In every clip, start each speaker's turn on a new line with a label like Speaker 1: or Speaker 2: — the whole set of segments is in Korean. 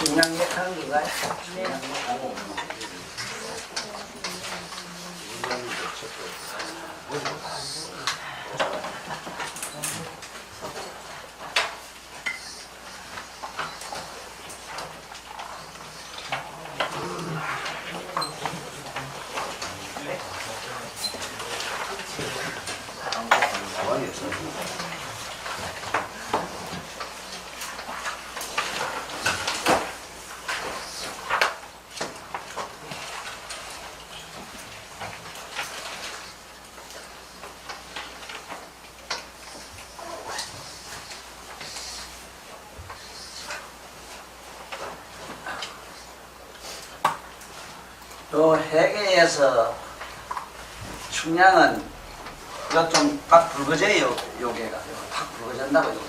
Speaker 1: 중량맥 하는 건가요? 중량맥. 또 해계에서 충량은 이거 좀 딱 붉어져요. 요게가 탁 붉어진다고 요게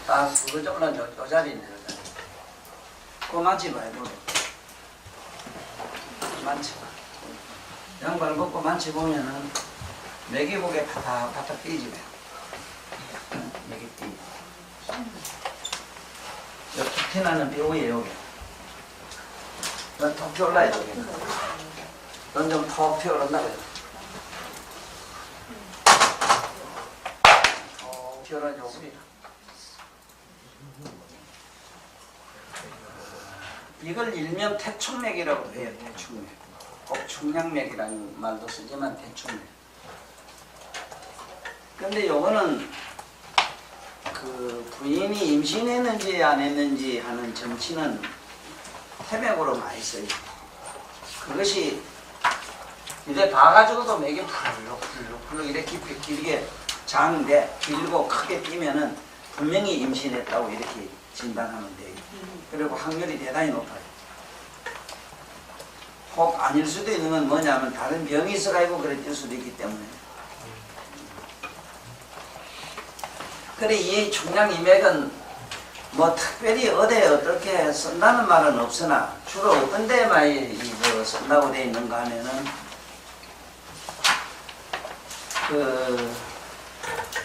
Speaker 1: 딱 붉어져 올라 요 자리인데 요 자리. 꼬만치 봐요. 꼬만치 양발 벗고 만치 보면은 맥이 보게 파닥파닥 뛰지 왜 맥이 뛰. 요 툭 튀나는 뼈에 요게 톡 튀어올라야 돼. 넌 좀 톡 튀어오른다고요. 톡 튀어오르죠, 우리. 이걸 일명 태충맥이라고 해요, 태충맥. 꼭 충량맥이라는 말도 쓰지만 태충맥. 근데 요거는 그 부인이 임신했는지 안 했는지 하는 정치는 태맥으로 많이 써요. 그것이 이래 봐가지고도 맥이 풀룩 이렇게 길게 장인데 길고 크게 뛰면은 분명히 임신했다고 이렇게 진단하면 돼요. 그리고 확률이 대단히 높아요. 혹 아닐 수도 있는 건 뭐냐면 다른 병이 있어가지고 그래 뛸 수도 있기 때문에. 그래 이 충량 이맥은 뭐 특별히 어디에 어떻게 쓴다는 말은 없으나 주로 어떤 데에 많이 쓴다고 되어 있는가 하면은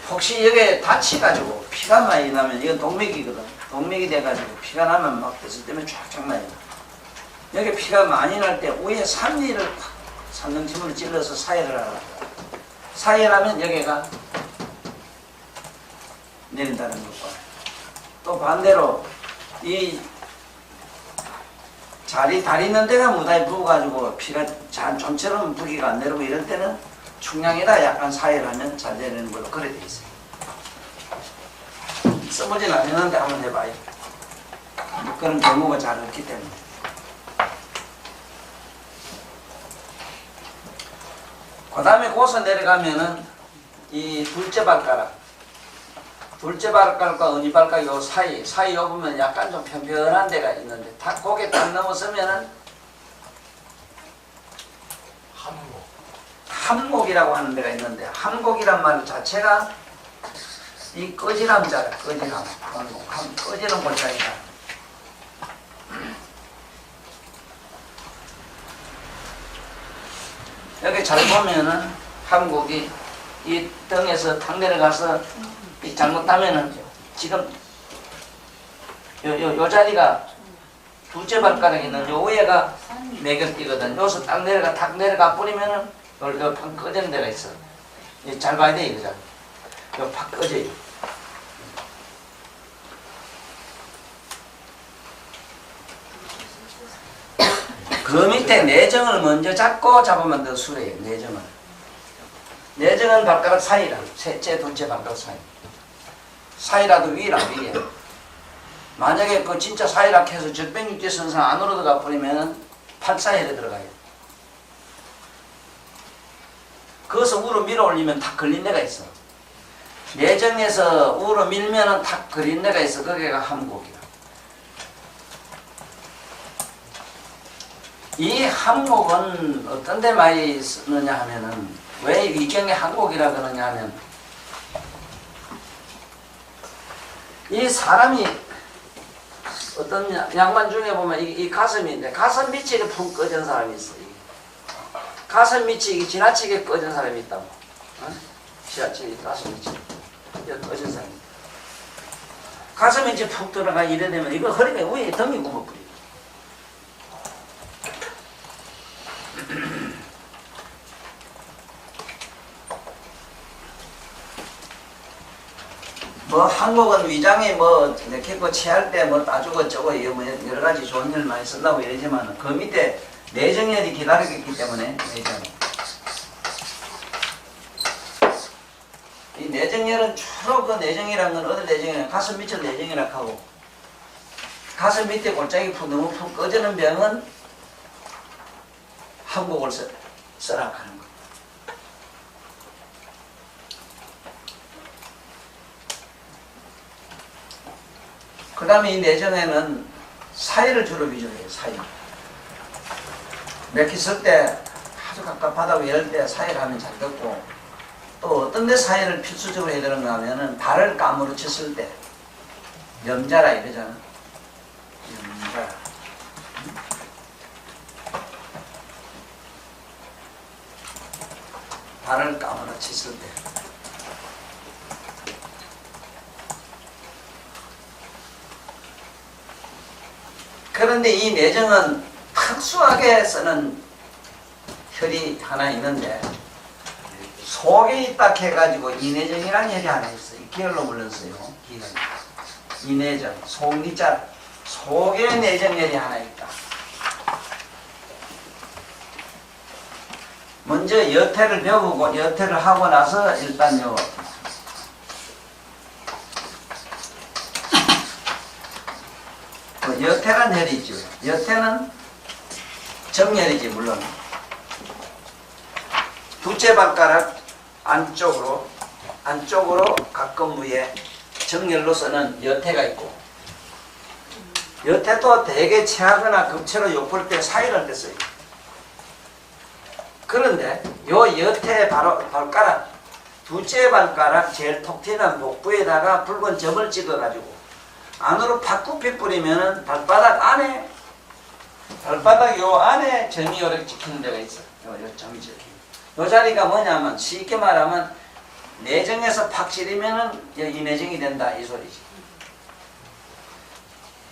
Speaker 1: 혹시 여기에 다치가지고 피가 많이 나면 이건 동맥이거든. 동맥이 돼가지고 피가 나면 막 됐을 때문에 쫙쫙 나요. 여기 피가 많이 날 때 위에 산리를 산능침으로 찔러서 사혈을 하라. 사혈하면 여기가 내린다는 것과 또 반대로 이 다리 있는 데가 무다히 부어가지고 피가 좀처럼 부기가 안 내리고 이럴 때는 충량에다 약간 사혈하면 잘 되는 걸로 그래 돼 있어요. 써보진 않았는데 한번 해봐요. 그런 경우가 잘 없기 때문에. 그 다음에 고서 내려가면은 이 둘째 발가락과 어니 발가락 요 사이 요 보면 약간 좀 편편한 데가 있는데 고개 딱 넘어서면은 함곡이라고 하는 데가 있는데 함곡이란 말 자체가 이 꺼지람 자라 꺼지람 꺼지는 골자이다. 여기 잘 보면은 함곡이 이 등에서 탁 내려가서 잘못하면은 지금 요 자리가 둘째 발가락에 있는 요 위에가 매겹띠거든. 여기서 탁 내려가 뿌리면은 요 팍 꺼지는 데가 있어. 잘 봐야 돼 이거. 요 팍 꺼져요. 그 밑에 내정을 먼저 잡으면 더 수래요. 내정은 발가락 사이라. 셋째, 둘째 발가락 사이. 사이라도 위라 위에. 만약에 그 진짜 사이라 해서 적병육제 선상 안으로 들어가 버리면은 팔 사이에 들어가요. 거기서 우로 밀어 올리면 탁 걸린 데가 있어. 내정에서 우로 밀면은 탁 걸린 데가 있어. 거기가 함곡이야. 이 함곡은 어떤 데 많이 쓰느냐 하면은 왜 위경에 함곡이라 그러냐 하면 이 사람이 어떤 양반 중에 보면 이 가슴인데 가슴 밑이 푹 꺼진 사람이 있어. 가슴 밑이 지나치게 꺼진 사람이 있다고. 어? 지나치게 가슴 밑이 꺼진 사람이 있다. 가슴에 이제 푹 들어가 이래 되면 이거 허리가 위에 등이 굽어버려. 뭐 한국은 위장이 뭐 이렇게 뭐 체할 때 뭐 따주고 저거 뭐 여러 가지 좋은 일 많이 쓴다고 이러지만 그 밑에 내정혈이 기다리고 있기 때문에 이 내정혈은 주로 그 내정이라는 건 어디 내정이냐 가슴 밑에 내정이라고 하고 가슴 밑에 골짜기 너무 푹 꺼지는 병은 한국을 쓰라고 하는 거예요. 그 다음에 이 내정에는 사이를 주로 위주로 해요. 사이. 맥히 쓸 때 아주 갑갑하다고 이럴 때 사이를 하면 잘 듣고 또 어떤 데 사이를 필수적으로 해야 되는가 하면은 발을 까무러치 쓸 때 염자라 이러잖아. 염자. 발을 까무러치 쓸 때. 그런데 이 내정은 특수하게 쓰는 혈이 하나 있는데 속에 있다 해가지고 이내정이라는 혈이 하나 있어요. 기혈로 불렀어요. 기혈. 이내정, 속니자 속에 내정혈이 하나 있다. 먼저 여태를 배우고 여태를 하고 나서 일단요 여태란 혈이 있죠. 여태는 정혈이지 물론. 두째 발가락 안쪽으로 가끔부에 정혈로서는 여태가 있고 여태도 대개 체하거나 급체로 욕볼 때 사이를 때 써요. 그런데 요 여태 바로 발가락 두째 발가락 제일 톡 튀는 복부에다가 붉은 점을 찍어가지고 안으로 팍 굽히 뿌리면은 발바닥 요 안에 점이 이렇게 찍히는 데가 있어요. 요 점이 찍히는. 요 자리가 뭐냐면 쉽게 말하면 내정에서 팍 찌르면은 이 내정이 된다 이 소리지.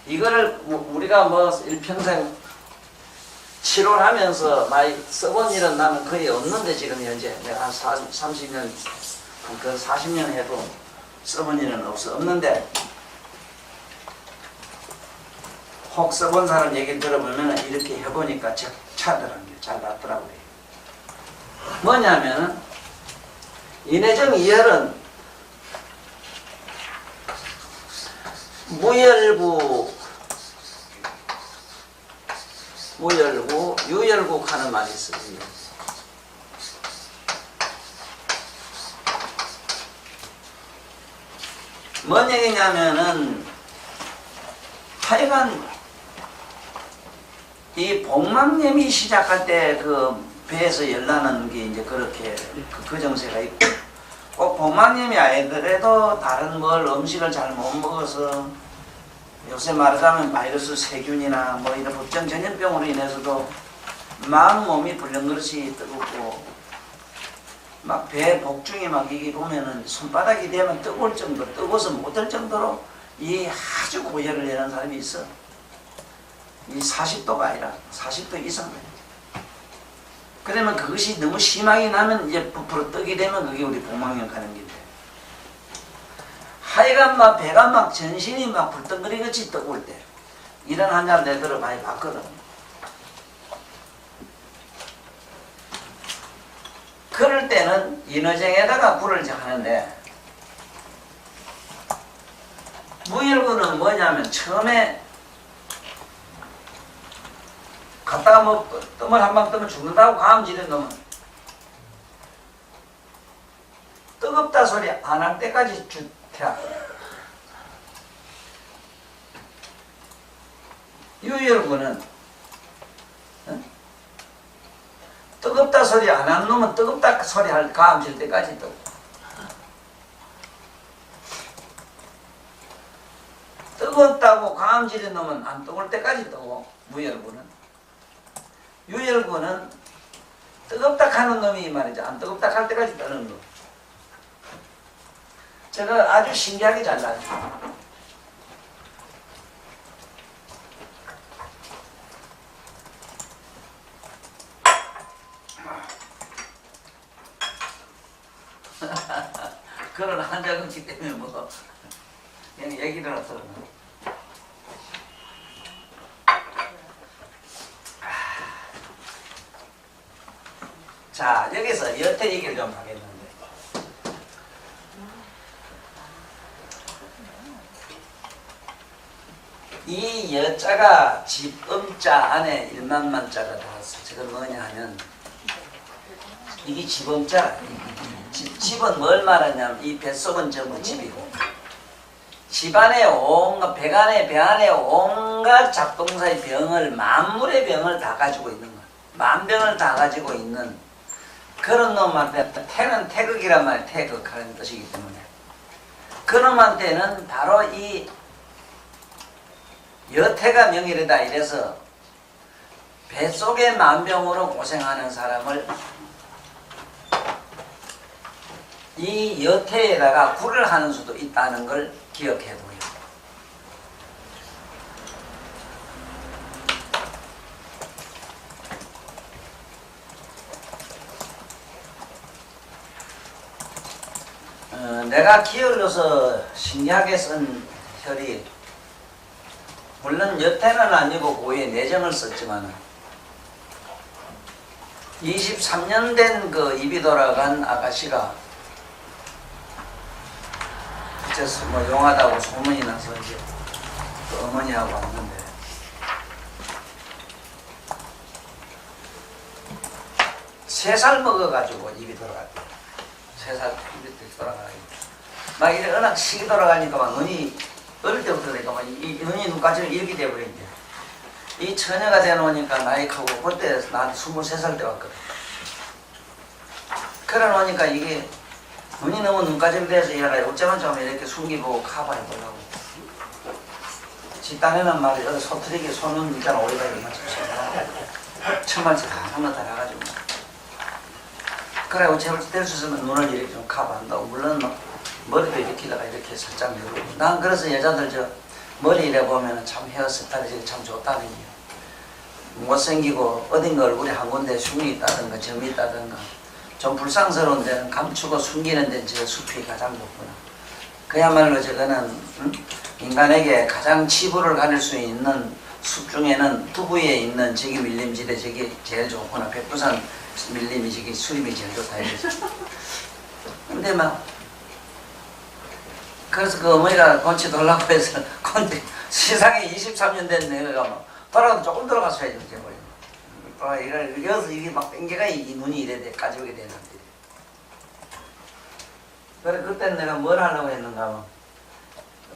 Speaker 1: 이거를 우리가 뭐 일평생 치료를 하면서 많이 써본 일은 나는 거의 없는데 지금 현재 내가 한 30년, 그 40년 해도 써본 일은 없는데 혹 써본 사람 얘기 들어보면 이렇게 해보니까 차더라는 게 잘 낫더라고요. 뭐냐면은 이내정 이혈은 무혈구, 유혈국 하는 말이 있어요. 뭔 얘기냐면은 하여간 이 복막염이 시작할 때 그 배에서 열나는 게 이제 그렇게 그 정세가 있고 꼭 복막염이 아니더라도 다른 뭘 음식을 잘 못 먹어서 요새 말하자면 바이러스 세균이나 뭐 이런 법정 전염병으로 인해서도 마음 몸이 불렁그릇이 뜨겁고 막 배 복중에 막 이게 보면은 손바닥이 되면 뜨거울 정도로 뜨거워서 못할 정도로 이 아주 고열을 내는 사람이 있어. 이 40도가 아니라 40도 이상. 그러면 그것이 너무 심하게 나면 이제 부풀어 뜨게 되면 그게 우리 복막염 가는 길이에요. 하여간 막 배가 막 전신이 막 불덩거리같이 뜨거울 때 이런 환자를 내들어 많이 봤거든. 그럴 때는 인어쟁에다가 불을 하는데 무혈구는 뭐냐면 처음에 갔다가 뭐 뜸을 한 방 뜨면 죽는다고 감지는 놈은 뜨겁다 소리 안 할 때까지 주태야. 유혈구는 뜨겁다 소리 안 하는 놈은 뜨겁다 소리 할 감질 때까지 뜨고 뜨겁다고 감지는 놈은 안 뜨거울 때까지 뜨고 무혈구는 유혈구는 뜨겁다 하는 놈이 말이죠. 안 뜨겁다 할 때까지 뜨는 놈. 제가 아주 신기하게 잘라요. 그런 한 적 없기 때문에 뭐 그냥 얘기를 하더라고. 자, 여기서 여태 얘기를 좀 하겠는데, 이 여자가 집음자 안에 일만만자가 나왔어. 저건 뭐냐 하면, 이게 집음자. 집은 뭘 말하냐면, 이 뱃속은 전부 집이고, 집안에 온갖, 배 안에 온갖 작동사의 병을, 만물의 병을 다 가지고 있는 거야. 만병을 다 가지고 있는 그런 놈한테, 태는 태극이란 말이야. 태극하는 뜻이기 때문에. 그놈한테는 바로 이 여태가 명일이다 이래서 뱃속의 만병으로 고생하는 사람을 이 여태에다가 굴을 하는 수도 있다는 걸 기억해둬요. 내가 기울여서 신기하게 쓴 혈이, 물론 여태는 아니고 고에 내정을 썼지만 23년 된 그 입이 돌아간 아가씨가 그래서 뭐 용하다고 소문이 나서 이제 그 어머니하고 왔는데, 세 살 먹어가지고 입이 돌아갔대. 3살 입이 돌아가니까 막 이래 워낙 식이 돌아가니까 막 눈이 어릴 때부터 그러니까 막 이 눈이 눈까지 이렇게 돼버린대. 이 처녀가 돼놓으니까 나이 크고, 그때 난 23살 때 왔거든. 그래 놓으니까 이게 눈이 너무 눈까지 돼서 얘가 어쩌면 좀 이렇게 숨기고 커버해보려고. 집단에는 말이야, 어디 소트리게 손은 있잖아, 오리가 이만 좀 천만치 다 한번 다 나가지고. 그래, 제발 뗄 수 있으면 눈을 이렇게 좀 커버한다고. 물론 머리도 이렇게다가 이렇게 살짝 내리고. 난 그래서 여자들 저 머리 이래 보면 참 헤어스타일이 참 좋다는 얘기야. 못생기고 어딘가 얼굴에 한 군데 흉이 있다든가 점이 있다든가 좀 불쌍스러운 데는 감추고 숨기는 데는 저 숲이 가장 좋구나. 그야말로 저거는 인간에게 가장 치부를 가릴 수 있는 숲 중에는 두부에 있는 저기 밀림지대 저기 제일 좋구나. 백두산 밀림이 저기 수림이 제일 좋다 이거지. 근데 막 그래서 그 어머니가 곤치 돌라고 해서 곤치 세상에 23년 된 내가 막 돌아가도 조금 들어갔어야지 이걸 여기서 이게 막 땡겨가 이 눈이 이래 돼 까지오게 되는 데. 그래 그때는 내가 뭘 하려고 했는가 하면,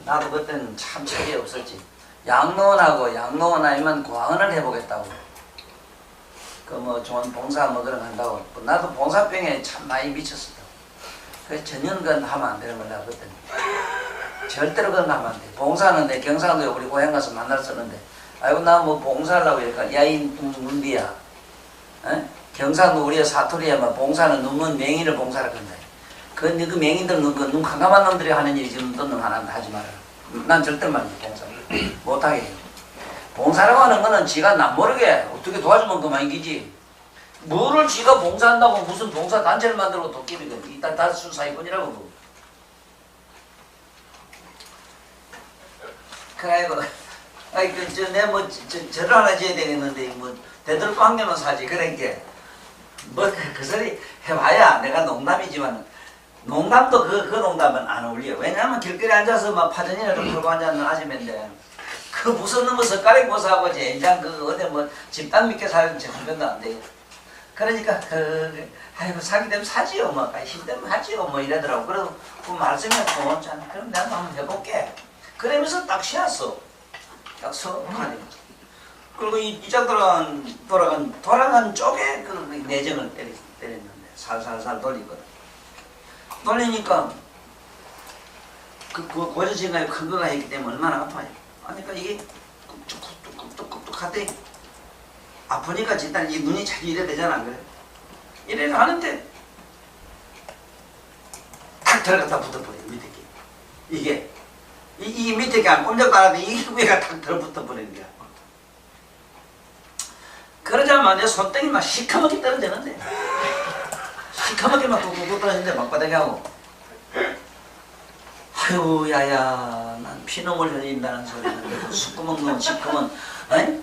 Speaker 1: 나도 그때는 참 책이 없었지. 양로원하고 아니면 고항원을 해보겠다고. 그 뭐 좋은 봉사 뭐 그런 거 한다고. 나도 봉사병에 참 많이 미쳤어. 그래서 전혀 그건 하면 안 되는 거야 그때는. 절대로 그건 하면 안 돼. 봉사는 내 경상도에 우리 고향 가서 만날 쓰는데, 아이고 나 뭐 봉사하려고 하니까 야이 눈비야. 경상도 우리가 사투리야만 봉사는 눈먼 맹인을 봉사를 한다. 그 맹인들 눈 캄캄한 놈들이 하는 일이지 너는 하나 하지 마라. 난 절대 말이지 봉사를 못하게 해요. 봉사라고 하는 거는 지가 남 모르게 어떻게 도와주면 그만 이기지. 뭐를 지가 봉사한다고 무슨 봉사 단체를 만들고 도깨비거든. 일단 다수 사기꾼이라고 그거. 그래가지고 아이 절을 하나 지어야 되겠는데 뭐 되돌고 한 개만 사지. 그러니까 뭐 그 소리 해봐야 내가 농담이지만 농담도 그 농담은 안 어울려. 왜냐하면 길거리 앉아서 막 파전이나 좀 털고 앉아있는 아줌인데 그 무슨 놈의 젓가락 모사하고 젠장 그 어디 뭐 집단 믿게 살면 전변도 안 돼. 그러니까 아이고 사기 되면 사지요 뭐 힘들면 하지요 뭐 이러더라고. 그래도 그 말씀이 좋잖아. 그럼 내가 한번 해볼게. 그러면서 딱 쉬었어. 딱 서하니. 그리고 이장 돌아간 쪽에 그 내정을 때렸는데 살살살 돌리거든. 돌리니까 그 고저지가 큰 거가 있기 때문에 얼마나 아파요. 그러니까 이게 뚝뚝뚝뚝뚝뚝 하더니 아프니까 일단 이 눈이 자주 이래 되잖아, 안 그래? 이래 하는데 탁 들어갔다 붙어버려 밑에 게. 이게 이 밑에 게 안 꼼짝도 안 하는데 이 위가 탁 들어붙어버리는 거야. 그러자마자 내 손등이 막 시커멓게 떨어지는데 시커멓게 막 뚝뚝뚝 떨어지는데 막바닥에 하고 아유 야야 난 피눈물 흘린다는 소리는 듣고 숨구멍 눈 시커먼 에이?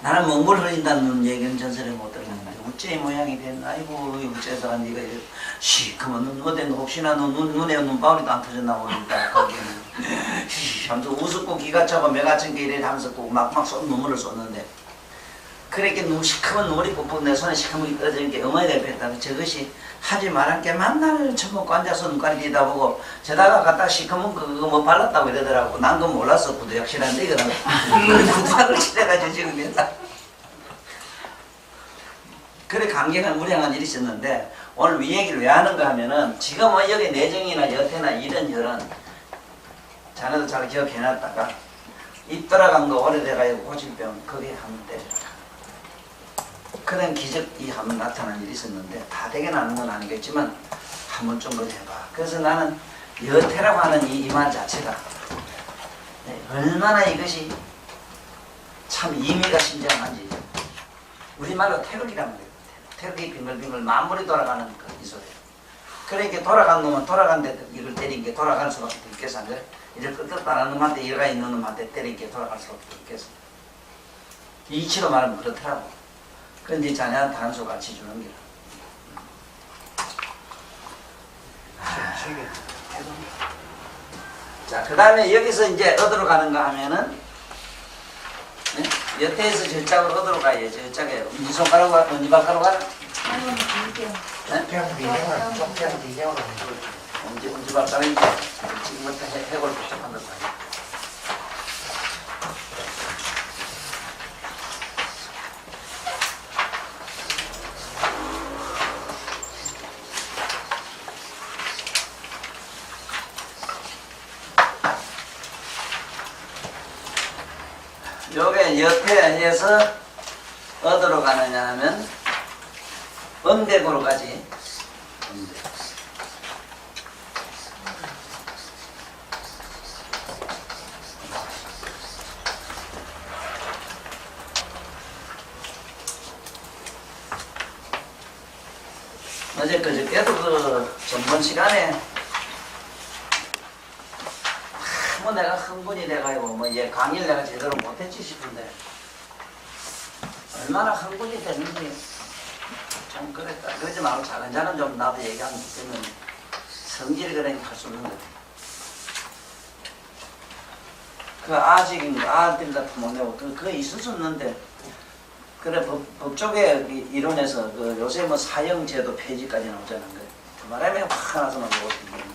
Speaker 1: 나는 먹물 흘린다는 얘기는 전설에 못 들었는데 어째 이 모양이 됐나. 아이고 어째서 네가 시커먼 눈 어디 혹시나 눈에 눈바울이도 안 터졌나 모르니까 거기는 하면서 우습고 기가 차고 매가 찬게 이래 하면서 막막 눈물을 쏟는데 그렇게 시커먼 눈물이 뿜뿜 내 손에 시커멓게 떨어지는 게 어머니가 옆에 저것이 하지 말한 게 만날 처먹고 앉아서 눈깔이 뒤다 보고 저다가 갖다 시커먼 그거 뭐 발랐다고 이러더라고. 난 그건 몰랐어. 구두 확실한데 이거는 구두를 칠해가지고 지금 맨날 그래 강경한 무량한 일이 있었는데 오늘 이 얘기를 왜 하는가 하면은 지금 뭐 여기 내정이나 여태나 이런 혈은 자네도 잘 기억해놨다가 입 돌아간 거 오래돼가지고 고질병 거기에 하면 돼. 그런 기적이 한번 나타난 일이 있었는데 다 되게 나는 건 아니겠지만 한 번쯤 더 해봐. 그래서 나는 여태라고 하는 이 말 자체가 얼마나 이것이 참 의미가 심장한지 우리말로 태극이란 말이에요. 태극이 빙글빙글 만물이 돌아가는 이 소리. 그러니까 돌아간 놈은 돌아간 데 이걸 때린 게 돌아갈 수밖에 없겠어. 안 그래? 이를 끄떡다는 놈한테 일가 있는 놈한테 때린 게 돌아갈 수밖에 없겠어. 이치로 말하면 그렇더라고. 그런데 자네한테 한수 같이 주는 게라. 자, 그 다음에 여기서 이제 어디로 가는가 하면은 네? 여태에서 저짝으로 어디로 가요? 저짝에 이 손가락으로 가? 이 발가락으로 가나?
Speaker 2: 아이고 드릴게요.
Speaker 1: 네?
Speaker 3: 그냥 비행을 좀 그냥 비행을
Speaker 1: 엄지 발가락이 지금부터 해골 부착한 것 같아요. 요게 여태에서 어디로 가느냐 하면 음백으로 가지. 음백. 어제 그저께도 그 전번 시간에 뭐 내가 흥분이 돼가지고 뭐 얘 강의를 내가 제대로 못했지 싶은데 얼마나 흥분이 됐는지 참 그랬다. 그러지 말고 작은 자는 좀 나도 얘기하면 되면 성질이 그러니까 할 수 없는 거야. 그 아들 같은 뭐 그거 있을 수 없는데 그래 법조계 이론에서 그 요새 뭐 사형제도 폐지까지 나오잖아. 그 바람에 화가 나서 막 먹었던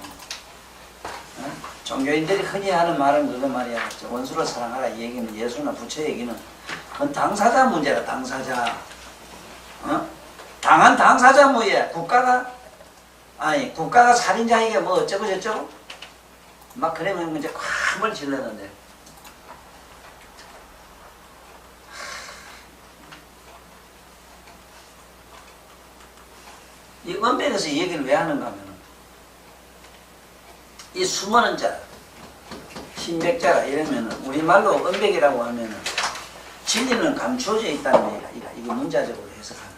Speaker 1: 종교인들이 흔히 하는 말은 그거 말이야. 원수를 사랑하라 이 얘기는 예수나 부처 얘기는 그건 당사자 문제라. 당사자 당한 당사자 뭐야. 국가가 살인자에게 뭐 어쩌고 저쩌고 막 그러면 이제 콱을 질렀는데 이 원백에서 이 얘기를 왜 하는가 하면 이 수많은 자, 신백자라 이러면은 우리말로 은백이라고 하면은 진리는 감추어져 있다는 얘기가 이거 문자적으로 해석하면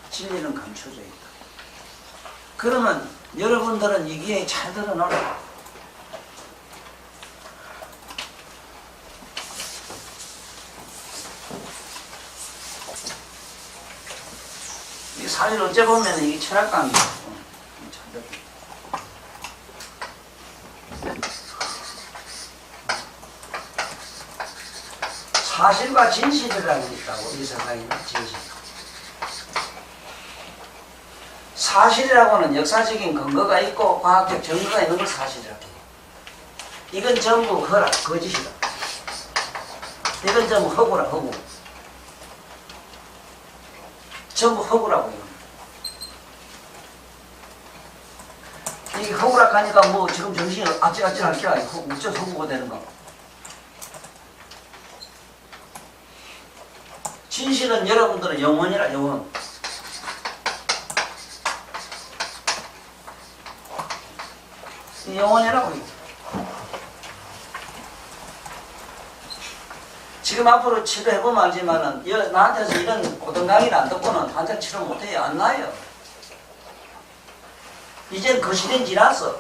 Speaker 1: 진리는 감추어져 있다. 그러면 여러분들은 이 귀에 잘 들어놓으라. 이 사실 어째 보면 이게 철학관이에요. 사실과 진실이라는 게 있다고. 이 세상에 진실. 사실이라고는 역사적인 근거가 있고 과학적 증거가 있는 걸 사실이라고 해요. 이건 전부 허라, 거짓이다. 이건 전부 허구라, 허구. 전부 허구라고 이겁니다. 이게 허구라 하니까 뭐 지금 정신이 아찔아찔할 게 아니고 어째서 허구가 되는가. 진실은 여러분들은 영원이라. 영원. 영원이라고. 지금 앞으로 치료해보면 알지만은 나한테서 이런 고등 강의를 안 듣고는 환자 치료 못해요. 안 나요. 이젠 그 시대는 지났어.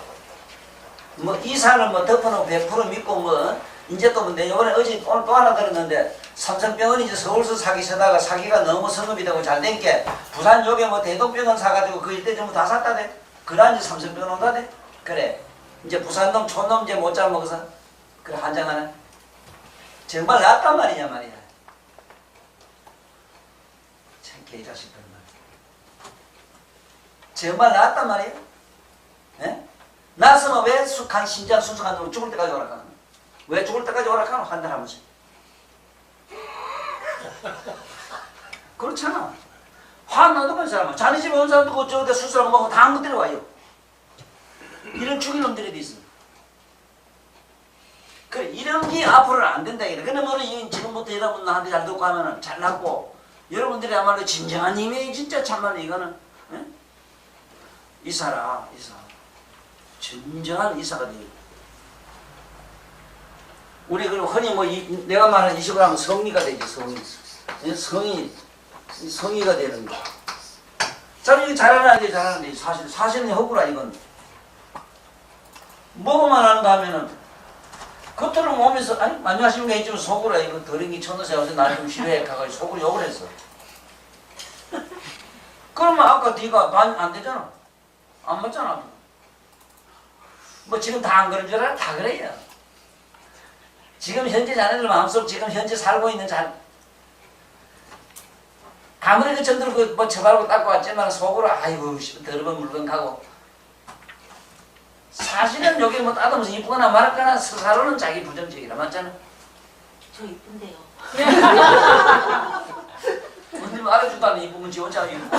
Speaker 1: 뭐 이사는 뭐 덮어놓고 100% 믿고 뭐 이제 또 내 요번에 어제 오늘 또 하나 들었는데 삼성병원이 이제 서울서 사기 쓰다가 사기가 너무 성급이 되고 잘 된 게 부산 요게 뭐 대동병원 사가지고 그 일대 전부 다 샀다대. 그러한 이제 삼성병원 온다대. 그래 이제 부산놈 촌놈 이제 못 잡먹어서 그래 한장하네. 정말 낫단 말이냐 말이야. 참 개자식들 말. 정말 낫단 말이야. 예? 낫으면 왜 간 신장 순수한 놈 죽을 때까지 오락하는 거야? 왜 죽을 때까지 오락하노? 한 달 한 번씩. 그렇잖아. 화나도 그 사람은 자네 집에 온 사람도 그 저기다 수술하고 먹고 다 한 것들이 와요. 이런 죽일 놈들이 있어. 그래 이런 게 앞으로는 안 된다 이래. 근데 뭐는 지금부터 여러분 나한테 잘 듣고 하면은 잘났고 여러분들이야말로 진정한 힘이 진짜 참말로 이거는 에? 이사라 이사. 진정한 이사가 돼요. 우리 그리고 흔히 뭐 내가 말하는 이식을 하면 성리가 되지 성의가 되는 거. 참 이게 잘하는데 잘하는데 사실은 허구라 이건. 뭐만 하는가 하면은 겉으로 몸에서 아니 안녕하십니까 했지만 속으로 이거 더링이 천도새 어제 나를 좀 싫어해 가가지고 속으로 욕을 했어. 그러면 아까 네가 반 안 되잖아. 안 맞잖아. 뭐 지금 다 안 그런 줄 알아? 다 그래요. 지금 현재 자네들 마음속 지금 현재 살고 있는 아무리 그 전들 뭐 처바르고 닦고 왔지만 속으로 아이고 더러운 물건 가고 사실은 여기 뭐 따듬어서 이쁘거나 말거나 스스로는 자기 부정적이라 맞잖아.
Speaker 2: 저 이쁜데요.
Speaker 1: 언니 알아주다는 이쁘면 지 혼자 이쁘고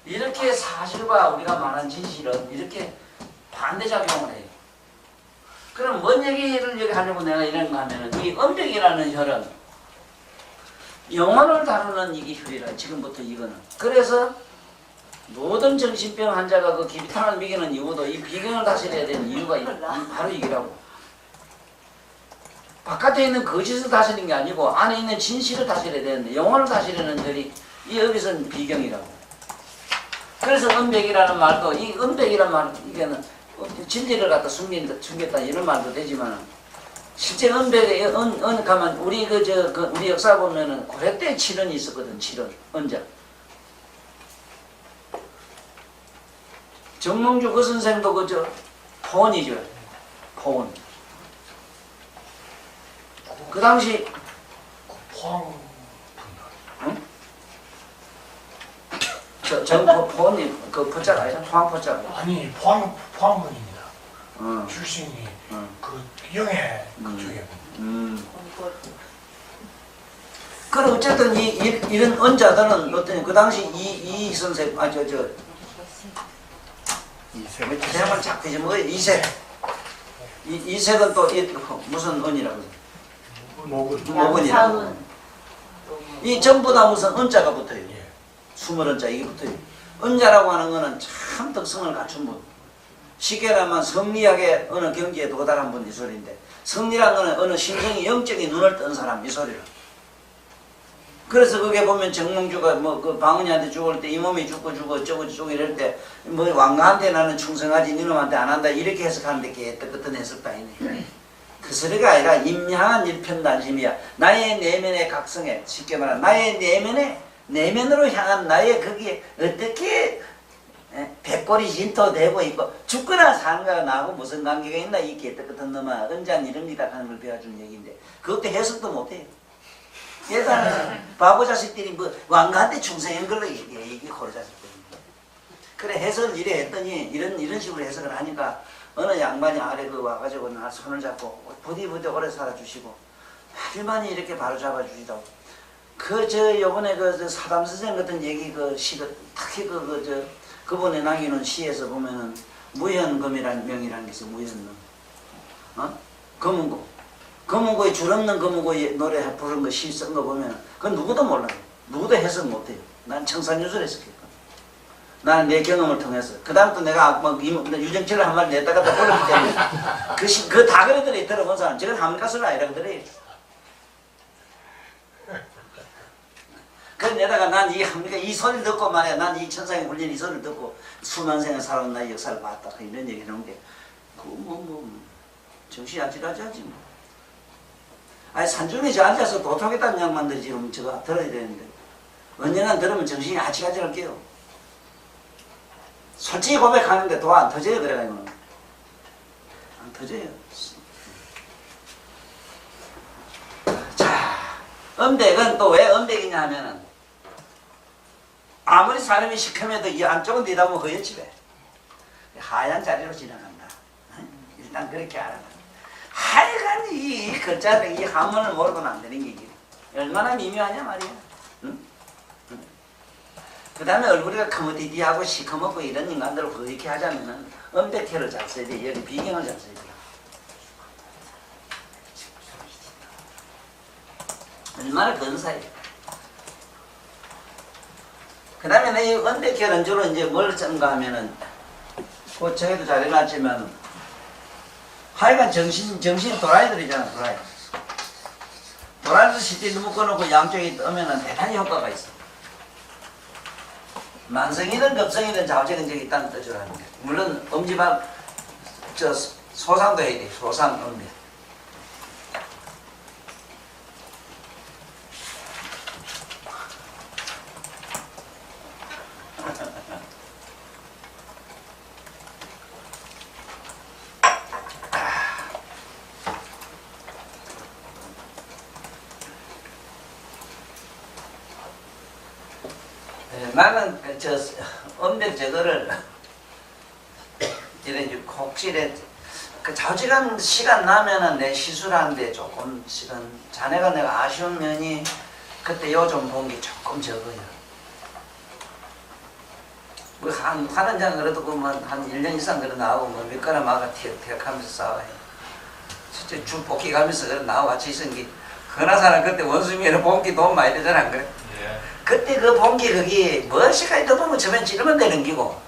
Speaker 1: 이렇게 사실과 우리가 말한 진실은 이렇게 반대작용을 해요. 그럼 뭔 얘기를 여기 하려고 내가 이런 거 하면은 이 음벽이라는 혈은 영혼을 다루는 이게 혈이라 지금부터 이거는. 그래서 모든 정신병 환자가 그 기비탄을 먹이는 이유도 이 비경을 다스려야 되는 이유가 바로 이기라고. 바깥에 있는 거짓을 다스리는 게 아니고 안에 있는 진실을 다스려야 되는데 영혼을 다스리는 혈이 여기서는 비경이라고. 그래서 음백이라는 말도 이 음백이라는 말 이게는 진리를 갖다 숨겼다 이런 말도 되지만 실제 은백에 가면 우리 우리 역사 보면은 고려 때 칠언이 있었거든. 칠언 언제 정몽주 그 선생도 포원이죠. 포원. 그 당시
Speaker 4: 포항
Speaker 1: 응? 포원이 그 포짝 아니야? 포항 포짝.
Speaker 4: 아니 포항군입니다. 출신이
Speaker 1: 응.
Speaker 4: 그 영해 그쪽에.
Speaker 1: 그럼 어쨌든 이런 언자들은 어떤 그 당시 이 선생
Speaker 4: 이색.
Speaker 1: 대학을 자꾸 잊어먹어요. 이색. 이색은 또 무슨 언이라고? 모근이라고. 이 전부 다 무슨 언자가 붙어요.
Speaker 4: 예.
Speaker 1: 20언자 이게 붙어요. 언자라고 하는 거는 참 덕성을 갖춘 분. 쉽게 말하면 성리학의 어느 경지에 도달한 분 이 소리인데 성리라는 거는 어느 심성이 영적인 눈을 뜬 사람 이 소리라. 그래서 그게 보면 정몽주가 뭐 그 방언이한테 죽을 때 이 몸이 죽고 어쩌고 이럴 때 뭐 왕가한테 나는 충성하지 니놈한테 안 한다 이렇게 해석하는데 걔 뜻끝은 해석도 아니네. 그 소리가 아니라 임향한 일편단심이야. 나의 내면의 각성에 쉽게 말하면 나의 내면으로 향한 나의 거기에 어떻게 백골이 진토되고 있고 죽거나 사는 거랑 나하고 무슨 관계가 있나 이 개떡같은 놈아 언잔 이럽니다 하는 걸 배워준 얘기인데 그것도 해석도 못해요. 예전에 바보 자식들이 뭐 왕가한테 충성한 걸로 이게 고로 자식들입니다. 그래 해석을 이래 했더니 이런 식으로 해석을 하니까 어느 양반이 아래 그 와가지고 나 손을 잡고 부디 오래 살아주시고 아주 많이 이렇게 바로 잡아주시다고. 요번에 사담 선생 같은 얘기 시를 특히 그분이 남기는 시에서 보면은 무현검이라는 명이라는 게 있어. 무현검. 검은고의 줄 없는 검은고의 노래 부른 거 시 쓴 거 보면 그건 누구도 몰라요. 누구도 해석 못해요. 난 청산유술 해석했거든. 나는 내 경험을 통해서. 그 다음부터 내가 유정치를 한 말 냈다가 또 올렸기 때문에 그거 다 그러더래. 들어본 사람. 저건 한가설 아니라 그러더래. 내다가 난 이 소리를 듣고 말이야. 난 이 천상의 훈련 이 소리를 듣고 수만 생을 살아온 나의 역사를 봤다. 이런 얘기 하는 게, 정신이 아찔하지 뭐. 아니, 산중에 저 앉아서 도통했다는 양반들이 지금 저거 들어야 되는데, 언젠간 들으면 정신이 아찔아찔할 게요. 솔직히 고백하는데 도 안 터져요, 그래가지고. 안 터져요. 자, 음백은 또 왜 음백이냐 하면은, 아무리 사람이 시커매도 이 안쪽은 뒤다보면 허옇집에 하얀 자리로 지나간다. 일단 그렇게 알아라. 하여간 이 글자들 이 한문을 모르고는 안 되는 게 얼마나 미묘하냐 말이야. 응? 그 다음에 얼굴이 커머디디하고 시커멓고 이런 인간들을 그렇게 하자면은 음백해를 잘 써야 돼. 여기 비경을 잘 써야 돼. 얼마나 근사해. 그 다음에 이 음백해는 주로 이제 뭘 쓴가 하면은, 그 저기도 잘 해놨지만, 하여간 정신 도라이들이잖아, 도라이. 도라이도 시티 묶어놓고 양쪽에 뜨면은 대단히 효과가 있어. 만성이든 급성이든 좌우적인 적이 있다는 뜻으로 하는 거야. 물론, 엄지발, 소상도 해야 돼, 소상, 음백. 나는 음백 저거를 이런 혹시래 그 좌우지간 시간 나면은 내 시술하는데 조금 시간 자네가 내가 아쉬운 면이 그때 요즘 본 게 조금 적어요. 뭐 하는 장 그래도 한 1년 이상 그래 나오고 뭐 밑가락 마가 튀어튀어 하면서 싸워요. 진짜 주 복귀 가면서 그래 나와 같이 있은 게 그나사는 그때 원수미를 본기 돈 많이 되잖아 안 그래? 그때 그 본기 거기 뭐시까지 더 보면 저면 찌르면 되는 기고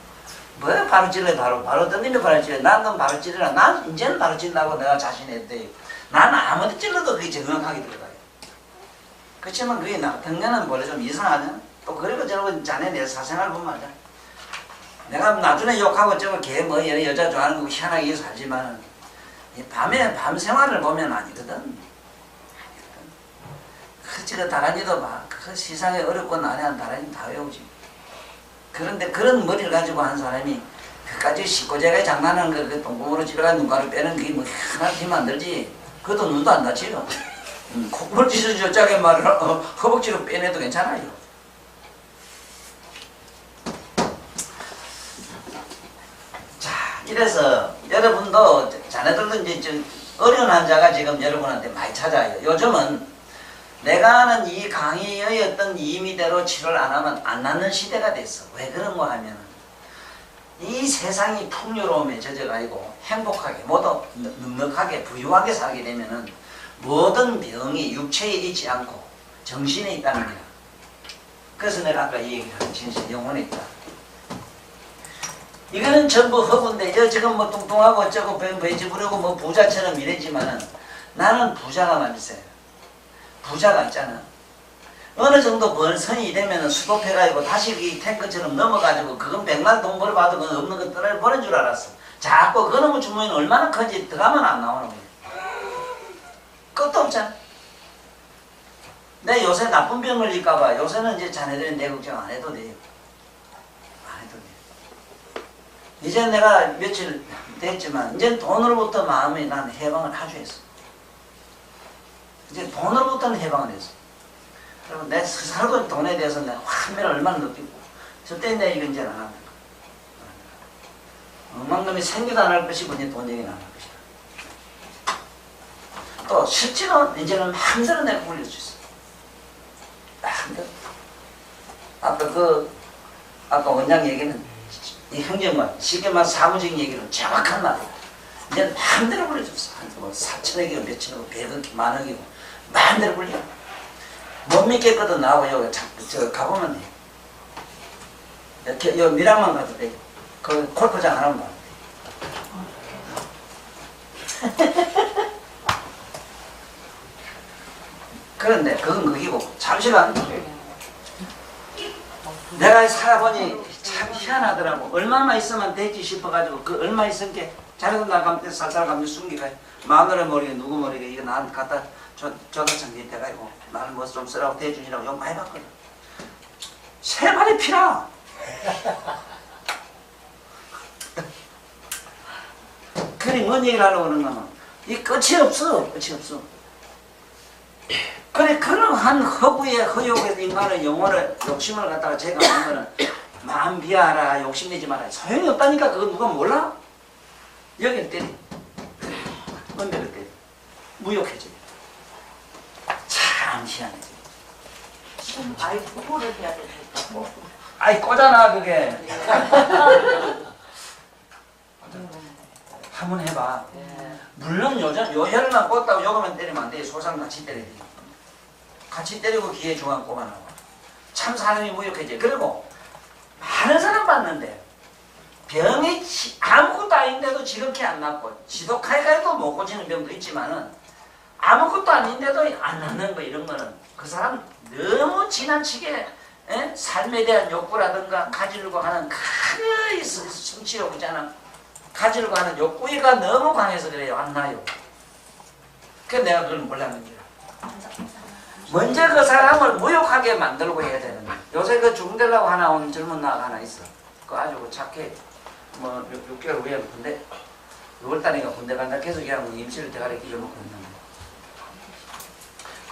Speaker 1: 뭐 바로 찔러 바로 던지면 바로 찔러 난 바로 찔러라 난 이제는 바로 찔러고 내가 자신했대. 나는 아무리 찔러도 그게 정확하게 들어가요. 그렇지만 그게 당연은 원래 좀 이상하잖아. 또 그리고 저러고 자네 내 사생활 보면 맞아. 내가 나중에 욕하고 저거 걔 뭐 여자 좋아하는 거 희한하게 살지만 밤에 밤 생활을 보면 아니거든. 그 다란이도 막 그 세상에 어렵고 난해한 다란이 다 외우지. 그런데 그런 머리를 가지고 한 사람이 그까지 식고제가 장난하는 거 그 동공으로 찔러가 눈가를 빼는 그게 뭐 하나 힘 안 들지. 그것도 눈도 안 다치요. 콧물 찢어져 짜게 말을 허벅지로 빼내도 괜찮아요. 자, 이래서 여러분도 자네들도 이제 좀 어려운 환자가 지금 여러분한테 많이 찾아요. 요즘은 내가 하는 이 강의의 어떤 임의대로 치료를 안 하면 안 낫는 시대가 됐어. 왜 그런가 하면 이 세상이 풍요로움에 젖어가지고 행복하게 모두 넉넉하게 부유하게 살게 되면은 모든 병이 육체에 있지 않고 정신에 있다는 거야. 그래서 내가 아까 이 얘기한 진실 영혼에 있다. 이거는 전부 허구인데 지금 뭐 뚱뚱하고 어쩌고 배지부려고 뭐 부자처럼 이랬지만은 나는 부자가 맞으세요. 부자가 있잖아. 어느 정도 번성이 되면은 수도패가지고 다시 이 탱크처럼 넘어가지고 그건 백날 돈 벌어봐도 그건 없는 거 떠나버린 줄 알았어. 자꾸 그놈의 주머니는 얼마나 큰지 들어가면 안 나오는 거야. 끝도 없잖아. 내 요새 나쁜 병 걸릴까봐 요새는 이제 자네들이 내 걱정 안 해도 돼요. 안 해도 돼요. 이제 내가 며칠 됐지만 이제 돈으로부터 마음이 난 해방을 아주 했어. 이제 돈으로부터는 해방을 했어. 그리고 내 살던 돈에 대해서 내가 환멸을 얼마나 느끼고 저때 내가 이건 이제 안 합니다. 엉망놈이 생기도 안 할 것이고 이제 돈 얘기는 안 할 것이다. 또 실제로 이제는 마음대로 내가 굴릴 수 있어. 마음대로. 아까 원장 얘기는 이 행정만 쉽게 말 사무적인 얘기는 정확한 말이야. 이제 마음대로 굴려줬어. 뭐 4천억이고 몇천억이고 100억 만억이고 마음대로 굴려. 못 믿겠거든 나하고 여기 저 가보면 돼. 이렇게 여 미랑만 가도 돼. 그 골프장 하나만 가도 돼. 그런데 그건 그기고 잠시만 내가 살아보니 참 희한하더라고. 얼마나 있으면 되지 싶어가지고 그 얼마 있은 게 자네도 나가면 살살 가면 숨기가 마누라 머리에 누구 머리에 이거 나한테 갖다 조다창 밑에가지고 나는 뭐 좀 쓰라고 대준이라고 욕 많이 받거든. 세 발이 피라. 그래 뭔 얘기를 하려고 그러는 거면 이 끝이 없어. 끝이 없어. 그래 그러한 허구의 허욕에서 인간의 영혼을 욕심을 갖다가 제가 하는 거는 마음 비하라 욕심내지 마라 소용이 없다니까. 그거 누가 몰라? 여기를 때려 언덕을 때려 무욕해져. 참 희한해.
Speaker 2: 지금 아이 부모를 해야 되니까.
Speaker 1: 아이 꼬잖아 그게. 한번 해봐. 물론 요혈만 꽂다고 요거만 때리면 안 돼. 소상 같이 때려야 돼. 같이 때리고 귀에 중앙 꼽아놔. 참 사람이 무욕해져. 그리고 많은 사람 봤는데 병이 아무것도 아닌데도 지극히 안 낫고 지독하게 가도 못 고치는 병도 있지만은 아무것도 아닌데도 안 낫는 거 이런 거는 그 사람 너무 지나치게 삶에 대한 욕구라든가 가지려고 하는 큰 성취욕 있잖아. 가지려고 하는 욕구가 너무 강해서 그래요. 안 나요. 그래서 내가 그걸 몰랐는 거야. 먼저 그 사람을 무욕하게 만들고 해야 되는 거야. 요새 그 중대라고 하나 온 젊은 나가 하나 있어. 그 아주 착해. 뭐 6개월 후에 군대 6월달인가 군대 간다 계속 그냥 임시를 대가리 끼워놓고 있는 거야.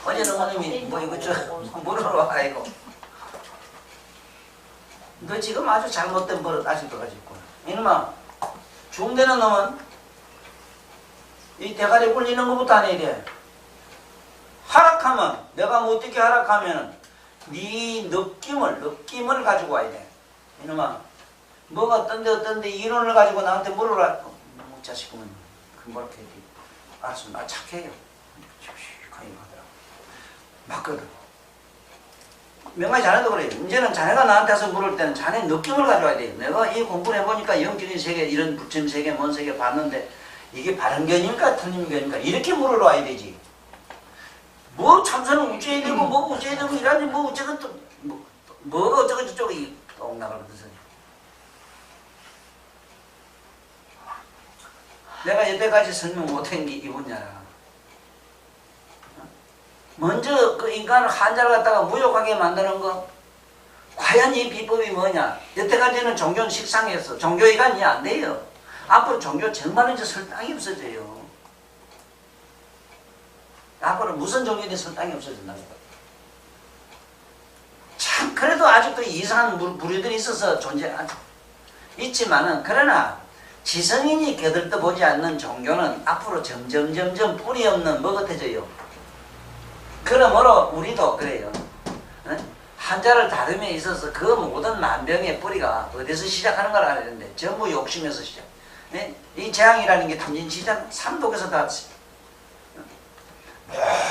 Speaker 1: 어제는 어머님이 뭐 이거 저 물으러 와 이거. 너 지금 아주 잘못된 버릇 아직도 가지고 있고. 이놈아 중대는 놈은 이 대가리 굴리는 것부터 안 해야 돼. 하락하면 내가 뭐 어떻게 하락하면은 네 느낌을 가지고 와야 돼. 이놈아 뭐가 어떤데 이론을 가지고 나한테 물어라. 자식은 금방 이렇게 알았어. 나 착해요. 씩씩하게 가더라고. 맞거든. 명하지 않아도 그래. 이제는 자네가 나한테 와서 물을 때는 자네 느낌을 가져와야 돼요. 내가 이 공부를 해보니까 영적인 세계 이런 부처님 세계 뭔 세계 봤는데 이게 바른 견입니까 틀린 견입니까 이렇게 물으러 와야 되지. 뭐 참선은 우째야 되고 뭐 우째야 되고 이라니 뭐 어쩌고 또 뭐가 어쩌고 저쩌고 똥 나가는 소리. 내가 여태까지 설명 못한 게 이 분야라. 먼저 그 인간을 한자를 갖다가 무욕하게 만드는 거 과연 이 비법이 뭐냐. 여태까지는 종교는 식상했어. 종교가 이해 안 돼요. 앞으로 종교 정말 이제 설탕이 없어져요. 앞으로 무슨 종교든 설탕이 없어진다는 거야. 참 그래도 아직도 이상한 부류들이 있어서 존재하죠. 있지만은 그러나 지성인이 겨들떠보지 않는 종교는 앞으로 점점 뿌리 없는 머긋해져요. 그러므로 우리도 그래요. 한자를 다름에 있어서 그 모든 만병의 뿌리가 어디서 시작하는 걸 알아야 되는데 전부 욕심에서 시작. 이 재앙이라는 게 탐진치잖아. 삼독에서 다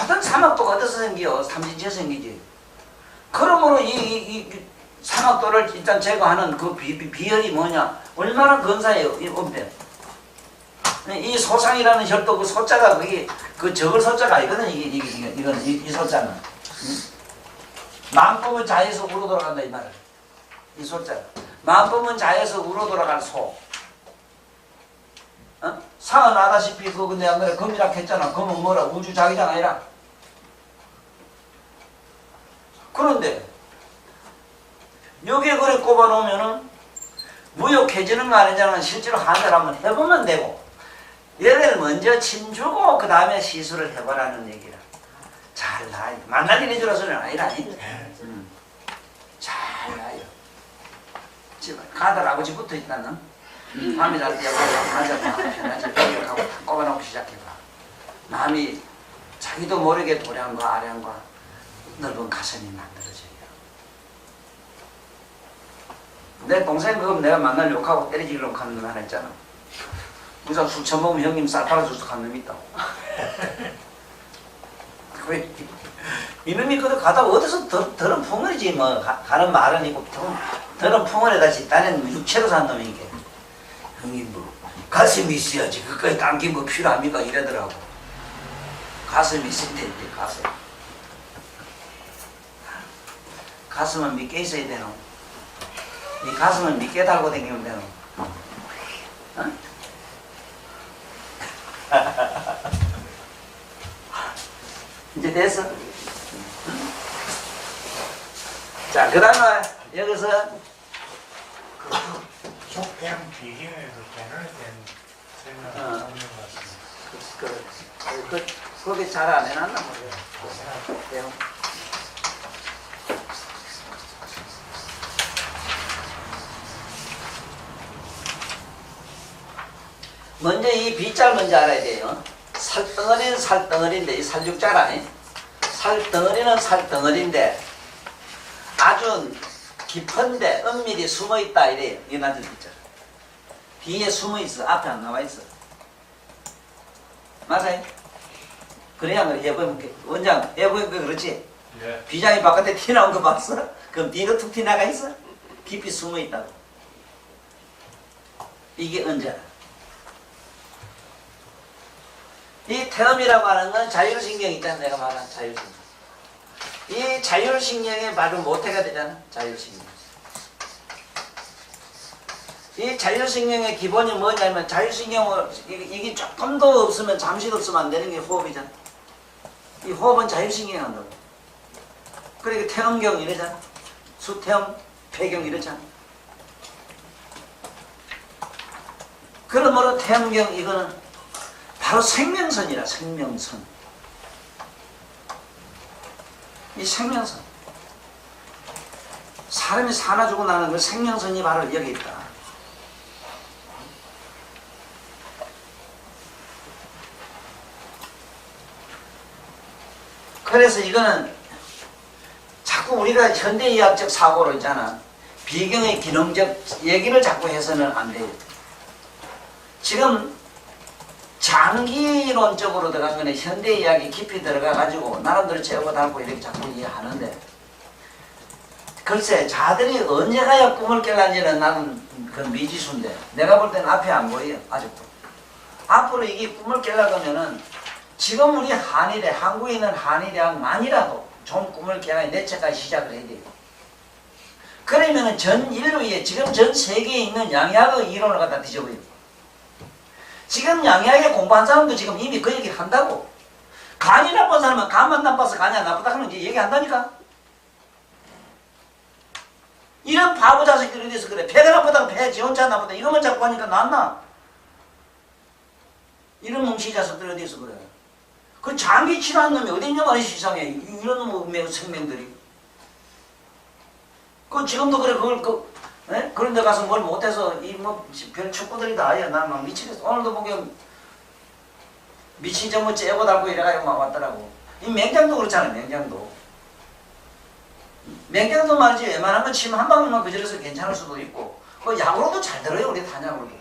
Speaker 1: 모든 사막도가 어디서 생겨? 탐진치에서 생기지. 그러므로 이 사막도를 일단 제거하는 그 비열이 뭐냐? 얼마나 근사해요. 이 엄대. 이 소상이라는 혈도 그 소자가 그게 그 적을 소자가 아니거든. 이건 이 소자는. 마음법은 자에서 우로 돌아간다 이 말을. 이 소자. 마음법은 자에서 우로 돌아갈 소. 상은 아다시피 그거 근데 안 그래 금이라 했잖아. 금은 뭐라 우주 자기장 아니라. 그런데 여기에 그래 꼽아놓으면은 무욕해지는 거 아니냐는 실제로 한자를 한번 해보면 되고 얘를 먼저 침주고 그 다음에 시술을 해보라는 얘기라. 잘 나요. 만나긴 해주라 소리는 아니라니. 잘 나요. 집에 가들 아버지 붙어 있다는 밤에 잘 때 가자 편하지 벽하고 꼽아놓고 시작해봐. 마음이 자기도 모르게 도량과 아량과 넓은 가슴이 만들어져요. 내 동생 그거 내가 만날 욕하고 때리기로 하는 놈 하나 있잖아. 부자 술 처먹으면 형님 쌀 팔아줘서 간 놈이 있다고. 이놈이 그래 가다가 어디서 더러운 풍월이지 뭐 가는 말은 있고 더러운 풍월에다 집단에는 육체로 산 놈이니까 형님 뭐 가슴이 있어야지 그까지 당긴 뭐 필요합니까 이러더라고. 가슴이 있는데 이제 가슴은 믿게 있어야 되노. 이 가슴을 믿게 달고 다니면 되는 어? 이제 됐어? 자, 그 다음에 여기서
Speaker 4: 속된 비경에도 개론된 설명을 하는 것 같습니다.
Speaker 1: 거기 잘 안 해놨나 모르겠어요. 먼저 이 B자를 먼저 알아야 돼요. 살덩어리는 살덩어리인데, 이 살육자라니. 살덩어리는 살덩어리인데, 아주 깊은데 은밀히 숨어있다, 이래요. 이 낮은 B자. 뒤에 숨어있어. 앞에 안 나와있어. 맞아요? 그래야 해보면, 원장, 해보니까 그렇지?
Speaker 4: 예.
Speaker 1: B장이 바깥에 튀어나온 거 봤어? 그럼 뒤로 툭 튀어나가 있어? 깊이 숨어있다고. 이게 언제나. 이 태음이라고 하는 건 자율신경 있잖아. 내가 말한 자율신경. 이 자율신경에 바로 모태가 되잖아. 자율신경. 이 자율신경의 기본이 뭐냐면 자율신경을 이게 조금 더 없으면 잠시도 없으면 안 되는 게 호흡이잖아. 이 호흡은 자율신경이 한다고. 그러니까 태음경 이러잖아. 수태음, 폐경 이러잖아. 그러므로 태음경 이거는 바로 생명선이라. 생명선. 이 생명선. 사람이 사나주고 나는 그 생명선이 바로 여기 있다. 그래서 이거는 자꾸 우리가 현대의학적 사고로 있잖아. 비경의 기능적 얘기를 자꾸 해서는 안 돼요. 지금 장기론적으로 들어간 거는 현대의학이 깊이 들어가가지고 나름대로 재고 달고 이렇게 자꾸 이해하는데, 글쎄 자들이 언제 가야 꿈을 깰란지는 나는 그 미지수인데, 내가 볼 때는 앞에 안 보여. 아직도. 앞으로 이게 꿈을 깰려고 하면은 지금 우리 한일에, 한국에 있는 한일학만이라도 좀 꿈을 깨야 내체까지 시작을 해야 돼요. 그러면은 전 인류에, 지금 전 세계에 있는 양약의 이론을 갖다 뒤져버려. 지금 양약에 공부한 사람도 지금 이미 그 얘기를 한다고. 간이 나쁜 사람은 간만 나빠서 간이 안 나쁘다 하는 이제 얘기한다니까. 이런 바보 자식들이 어디서 그래. 폐가 나쁘다고 폐 지 혼자 나쁘다 이것만 자꾸 하니까 낫나? 이런 뭉치 자식들이 어디서 그래. 그 장기 치료한 놈이 어디 있냐 말이야. 세상에 이런 놈의 생명들이. 그 지금도 그래. 그걸 에? 그런 데 가서 뭘 못해서 이 뭐 별 축구들이 다 아예 난 막 미치겠어. 오늘도 보면 미친 점을 째고 달고 이래가지고 막 왔더라고. 이 맹장도 그렇잖아요. 맹장도 말이지. 웬만한 건 침 한 방울만 그저려서 괜찮을 수도 있고, 그 약으로도 잘 들어요. 우리 단약으로도.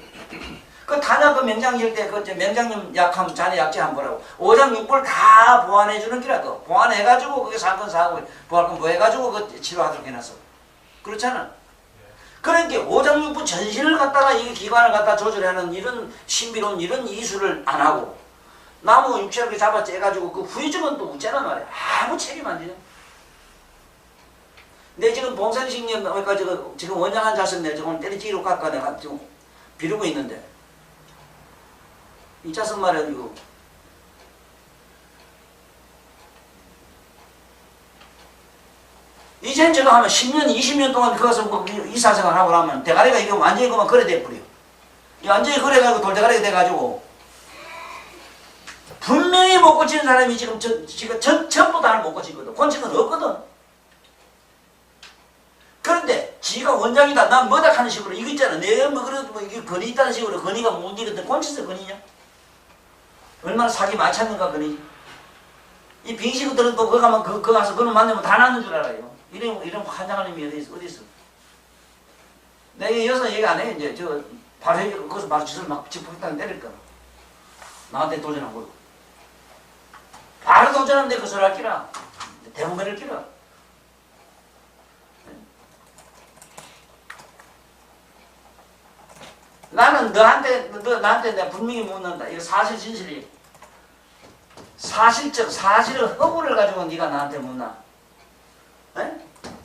Speaker 1: 그 단약 그 맹장일 때 그 맹장염 약하면 자네 약재 한번 보라고. 오장육부를 다 보완해주는 기라고. 보완해가지고 그게 사건 사고 보완 뭐 해가지고 그 치료하도록 해놨어. 그렇잖아. 그러니까 오장육부 전신을 갖다가 이 기관을 갖다 조절하는 이런 신비로운 이런 이술을 안 하고 나무 육체를 잡아 째가지고 그 후유증은 또 웃잖아 말이야. 아무 책임 안 지냐. 내 지금 봉산식량 지금 원장한 자식 내 지금 때리찌기로 깎아 내가 지금 비르고 있는데, 이 자식 말이야 이거. 이젠 제가 하면 10년, 20년 동안 거기서 뭐 의사생활 하고 나면 대가리가 이게 완전히 그만 그래 돼버려. 완전히 그래가지고 돌대가리가 돼가지고 분명히 못 고치는 사람이 지금 전부 다 못 고치거든. 고치는 없거든. 그런데 지가 원장이다. 난 뭐다 하는 식으로 이거 있잖아. 내가 뭐 그래도 뭐 이게 근이 있다는 식으로 근이가 문제거든. 고치서 근이냐? 얼마나 사기 많이 찾는가 근이. 이 빙식들은 또 거기 가면 그 가서 그놈 만나면 다 낫는 줄 알아요. 이런 환장하는 놈이 어디 있어? 내가 여기서 얘기 안 해. 이제 저 바로 거기서 바로 짓을 막 짚어당 때릴 거야. 나한테 도전하고. 바로 도전하는데 그 소리 할 끼라. 대문을 끼라. 나는 나한테 내가 분명히 묻는다. 이거 사실 진실이. 사실을 허구를 가지고 네가 나한테 묻나? 에?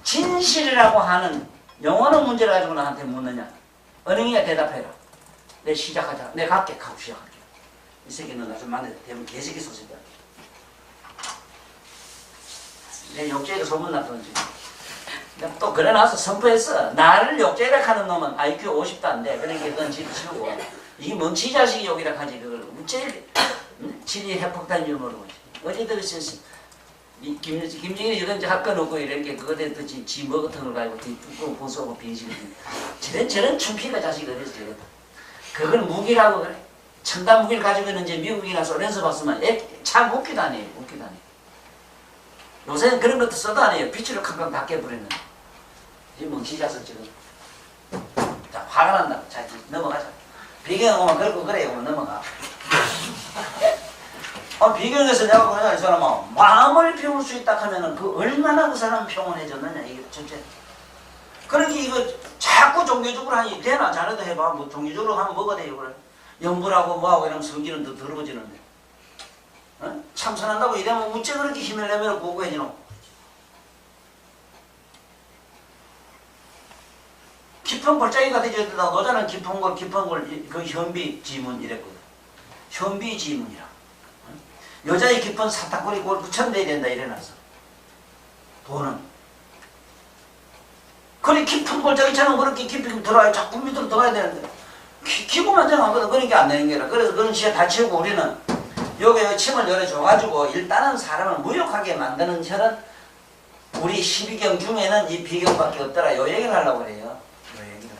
Speaker 1: 진실이라고 하는 영어는 문제를 가지고 나한테 묻느냐? 은행이야 대답해라. 내 시작하자. 내 갈게 하고 시작할게. 이 새끼는 나좀 만나야 되면 개새끼 소식이야. 내 욕죄가 소문났던 지금. 또 그래 나서 선포했어. 나를 욕죄라 하는 놈은 IQ 50도 안 돼. 그러니까 그건 집 치우고. 이게 멍치 자식이 욕이라 하지. 그걸 제일 진이 핵폭탄인 줄 모르고. 어디 들으셨어? 이 김정일이 이런지 할 건 없고 이런 게 그거 대도 지 먹어튼 걸 가지고 뚜껑 부수고 빙신이 저런 춘피가 자식이 어디서 저러다. 그걸 무기라고 그래. 첨단 무기를 가지고 있는 이제 미국이나 소련에서 봤으면 참 웃기도 아니에요. 웃기도 아니에요. 요새는 그런 것도 써도 아니에요. 빛으로 캉캉 다 깨버리는. 이 멍치자서 지금. 자, 화가 난다. 자, 넘어가자. 비경 오면 그렇고 그래. 오면 넘어가. 비경에서 내가 보내는 사람은 마음을 비울 수 있다 하면은 그 얼마나 그 사람 평온해졌느냐. 이게 전체. 그러니까 이거 자꾸 종교적으로 하니 되나? 자네도 해봐. 뭐 종교적으로 하면 뭐가 돼요? 그래. 연불하고 뭐하고 이러면 성질은 더 더러워지는데. 어? 참선한다고 이러면 어째 그렇게 힘을 내면 고고해지노? 깊은 골짜기가 되져야 된다. 노자는 깊은 걸, 그 현비지문 이랬거든. 현비지문이라. 어? 여자의 깊은 사탁구리 그걸 붙여내야 된다 이래놨어. 돈은. 그래 깊은 골짜기처럼 그렇게 깊이 들어와야 자꾸 밑으로 들어가야 되는데 기분만 정하거든. 그러니까 안 되는 게라. 그래서 그런 시에 다 치우고 우리는 여기 침을 열어줘가지고 일단은 사람을 무욕하게 만드는 혈은 우리 12경 중에는 이 비경밖에 없더라. 요 얘기를 하려고 그래요. 요 얘기를.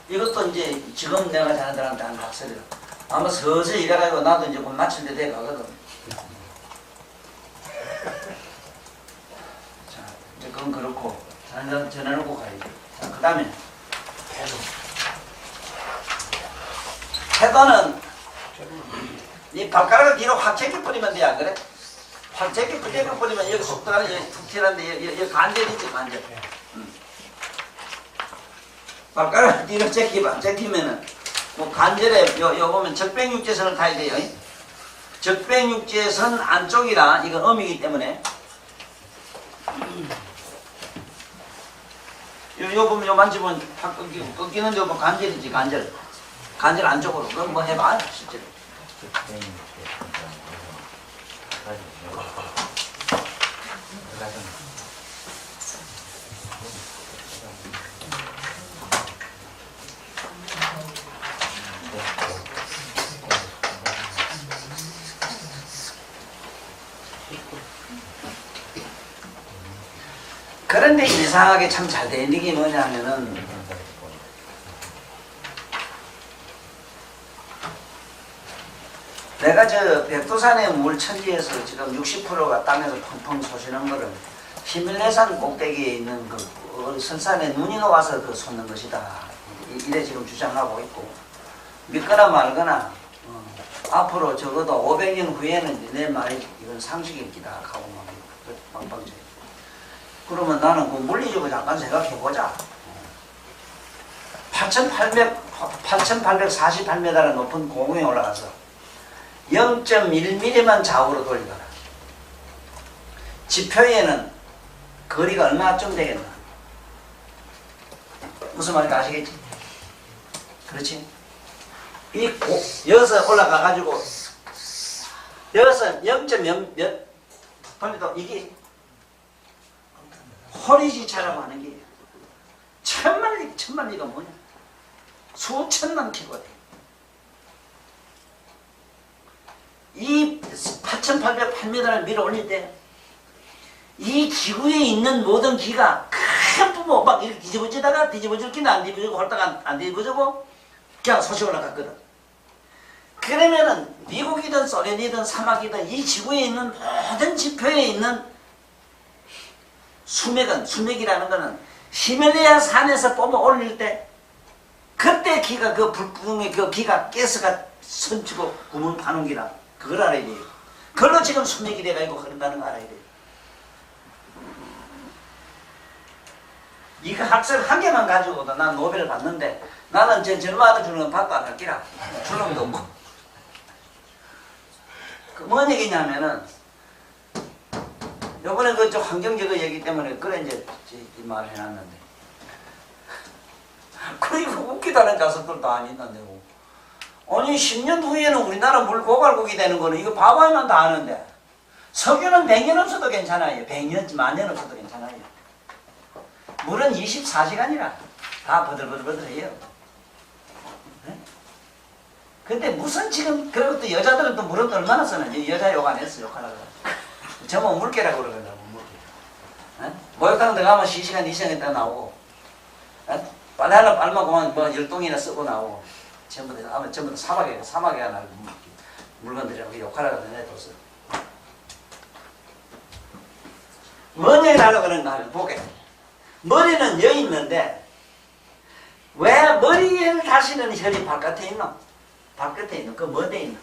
Speaker 1: 이것도 이제 지금 내가 자네들한테 한 학설이라. 아마 서서히 이래가지고 나도 이제 곧 마칠 때 돼가거든. 자, 이제 그건 그렇고 자네들 전해놓고 가야지. 자, 그 다음에 태도는 이 발가락을 뒤로 확 제껴버리면 돼, 안 그래? 확 제껴버리면 여기 속도가 툭 튀는데 여기 관절 있지, 관절. 발가락을 뒤로 제끼면은 뭐 관절에 요 보면 적백육제선을 타야 돼요. 적백육제선 안쪽이라 이건 음이기 때문에 요 보면 요 만지면 확 꺾이는 데 보면 관절이지, 관절 안쪽으로. 그럼 뭐 해봐, 실제로. 그런데 이상하게 참 잘 되는 게 뭐냐면은 내가 저 백두산의 물천지에서 지금 60%가 땅에서 펑펑 솟이는 거를 히말라산 꼭대기에 있는 그 설산에 눈이 녹아서 그 솟는 것이다. 이래 지금 주장하고 있고 믿거나 말거나 앞으로 적어도 500년 후에는 내 말이 이건 상식일 기다 하고 막 빵빵져. 그러면 나는 그 물리적으로 잠깐 생각해보자. 8,848m의 높은 공중에 올라가서 0.1mm만 좌우로 돌리거라. 지표에는 거리가 얼마쯤 되겠나? 무슨 말인지 아시겠지? 그렇지? 여기서 올라가가지고 여기서 0.0 몇 돌리도 이게 허리지차라고 하는 게 천만 리가 뭐냐? 수천만 킬로가 돼. 이 8,808m를 밀어 올릴 때 이 지구에 있는 모든 기가 큰 부모 막 이렇게 뒤집어지다가 뒤집어질기는 안 뒤집어지고 홀딱 안 뒤집어지고 그냥 솟이 올라갔거든. 그러면은 미국이든 소련이든 사막이든 이 지구에 있는 모든 지표에 있는 수맥이라는 거는 히말라야 산에서 뿜어 올릴 때 그때 기가 그 불구멍에 그 기가 가스가 선치고 구멍 파는 기라. 그걸 알아야 돼요. 그걸로 지금 수맥이 돼가지고 흐른다는 거 알아야 돼요. 이거 학설 한 개만 가지고도 난 노벨을 받는데 나는 저마다 주는 건 받도 안 할기라. 줄 놈도 없고. 그 뭔 얘기냐면은 요번에 그 환경제거 얘기 때문에 그래 이제 이 말 해놨는데. 그리고 웃기다는 자석들도 아니던데고. 아니 10년 후에는 우리나라 물 고갈국이 되는 거는 이거 바보이만 다 아는데. 석유는 100년 없어도 괜찮아요. 100년, 만년 없어도 괜찮아요. 물은 24시간이라 다 버들버들해요. 근데 무슨 지금 그리고 또 여자들은 또 물은 얼마나 쓰는지 여자 욕 안 했어 욕하라고. 저뭐 물개라고 그러더라고 물개. 목욕탕 들어가면 시시간 2시간 있다 나오고 빨래 하나 빨면 그만 뭐 10동이나 쓰고 나오고 전부 다 사막에 하나 물건들이라고 욕하라고 내뒀어. 뭔 얘기를 하려고 그러는가 하면 볼게. 머리는 여기 있는데 왜 머리를 다시는 혈이 바깥에 있노? 바깥에 있는 그 뭐대 있노?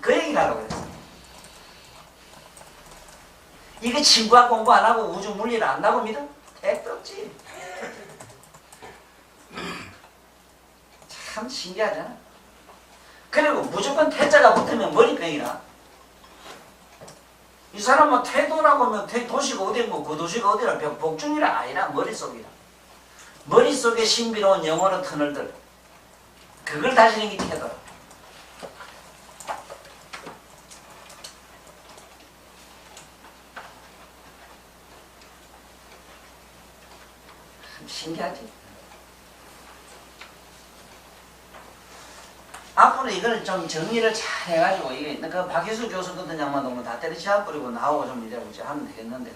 Speaker 1: 그 얘기를 하려고 그랬어. 이거 친구학 공부 안 하고 우주 물리를 안다고 믿어? 택도 없지. 참 신기하잖아. 그리고 무조건 태자가 붙으면 머리병이나. 이 사람은 태도라고 하면 도시가 어디고 그 도시가 어디라 복중이라 아니라 머릿속이라. 머릿속에 신비로운 영어로 터널들 그걸 다시는 게 태도라. 신기하지? 앞으로 이걸 좀 정리를 잘 해가지고 이게 그 박희수 교수 같은 양반 너무 다 때려치워버리고 나오고 좀 이래고 이제 하면 되겠는데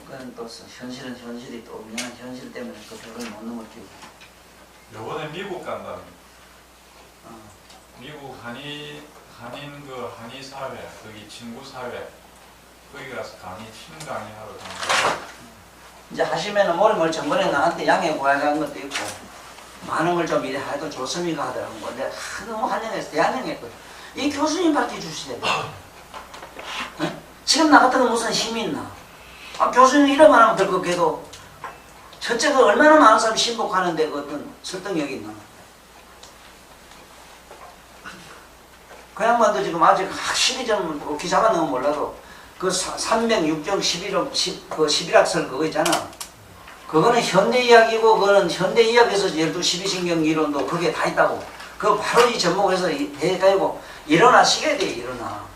Speaker 1: 그건 또 현실은 현실이 또 미안한 현실 때문에 그 벽을 못 넘어지고.
Speaker 5: 요번에 미국 간다는 미국 한인 그 한의 사회 거기 친구 사회 거기 가서 팀 강의하러 갑니다.
Speaker 1: 이제 하시면은 모레 전번에 나한테 양해 구하는 것도 있고 많은 걸 좀 이래 해도 좋습니까 하더라고. 근데 너무 환영해서 대환영했거든. 이 교수님밖에 주시대. 지금 나 같은 무슨 힘이 있나? 교수님 이름만 하면 될 것 같아도 첫째 그 얼마나 많은 사람이 신복하는데 그 어떤 설득력이 있나? 그 양반도 지금 아직 확실히 좀 기사가 너무 몰라도 그 306정 11학설 그거 있잖아. 그거는 현대 이야기고 그거는 현대 이야기에서 12-12신경 이론도 그게 다 있다고. 그거 바로 이 접목해서 해가지고 일어나시게 돼 일어나.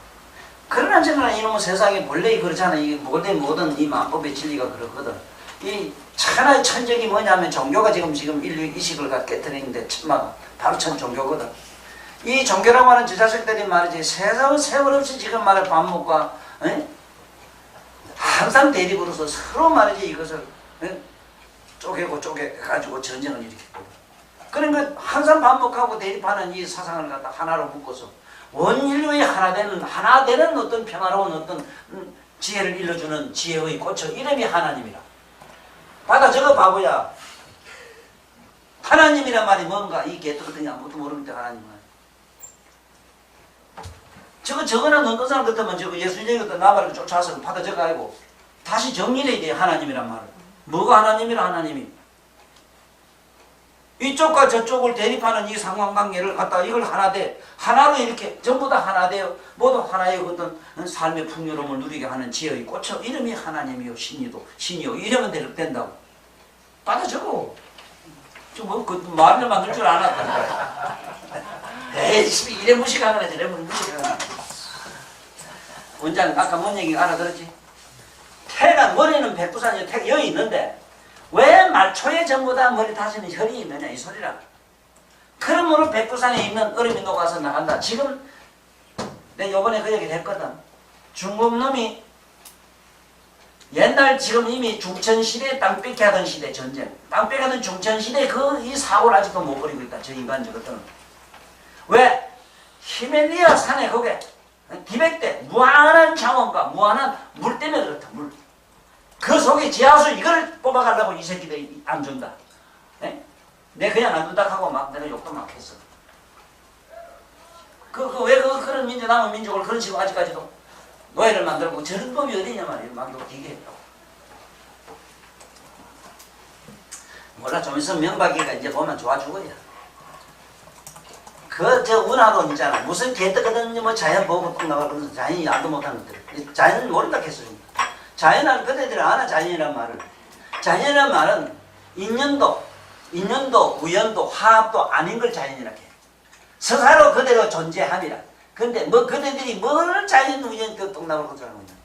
Speaker 1: 그러나 저러나 이놈의 세상에 본래 그렇잖아. 이게 뭐든 이 만법의 진리가 그렇거든. 이 하나의 천적이 뭐냐면 종교가 지금 인류 이식을 깨뜨리는데 바로 천 종교거든. 이 종교라고 하는 저 자식들이 말이지 세월 없이 지금 말해 반목과 항상 대립으로서 서로 말이지 이것을 쪼개가지고 전쟁을 일으켰고. 그러니까 항상 반복하고 대립하는 이 사상을 갖다 하나로 묶어서 원 인류의 하나 되는 어떤 평화로운 어떤 지혜를 일러주는 지혜의 꽃처 이름이 하나님이라. 받아 적어 바보야. 하나님이란 말이 뭔가 이 개떡같은 아무것도 모르는데 하나님은. 저거나 넣는 사람 같으면 저거 예수님이 같은 나발을 쫓아서 받아 적어가지고 다시 정리를 해야 돼 하나님이란 말을. 뭐가 하나님이라 하나님이. 이쪽과 저쪽을 대립하는 이 상황관계를 갖다가 이걸 하나로 이렇게 전부 다 하나 돼요. 모두 하나의 어떤 삶의 풍요로움을 누리게 하는 지혜의 꽃처 이름이 하나님이요 신이요 이러면 된다고. 받아 적어. 그 말을 만들 줄 알았다. 에이 이래 무식하거나 저래 무식하거나. 원장 아까 뭔 얘기 알아들었지? 태가 머리는 백두산이 여기 있는데 왜 말초에 전부 다 머리 다시는 혈이 있느냐 이 소리라. 그러므로 백두산에 있는 얼음이 녹아서 나간다. 지금 내가 요번에 그 얘기를 했거든. 중국 놈이 옛날 지금 이미 중천시대 땅 뺏기 하던 시대 전쟁 땅 뺏기 하던 중천시대 이 사고를 아직도 못 버리고 있다. 저 인간 저것들은. 왜? 히말라야 산에 거기에 티벳대 무한한 자원과 무한한 물 때문에 그렇다. 물. 그 속에 지하수 이걸 뽑아가려고 이 새끼들이 안 준다. 내 그냥 안 준다 하고 막 내가 욕도 막 했어. 왜 그런 남은 민족을 그런 식으로 아직까지도 노예를 만들고 저런 법이 어디냐 말이에요. 막 욕 되게 했다고. 몰라 좀 있으면 명박이가 이제 보면 좋아 죽어야. 저 운하론 있잖아. 무슨 개떡거든 뭐 자연 보고 나가면서 자연이 알도 못하는 것들. 자연을 모른다 했어. 자연은 그대들이 아나 자연이란 말을. 자연이란 말은 인연도, 우연도, 화합도 아닌 걸 자연이라 해. 스스로 그대로 존재함이라. 근데 뭐 그대들이 뭘 자연, 우연, 똑나물 것을 하는 거냐.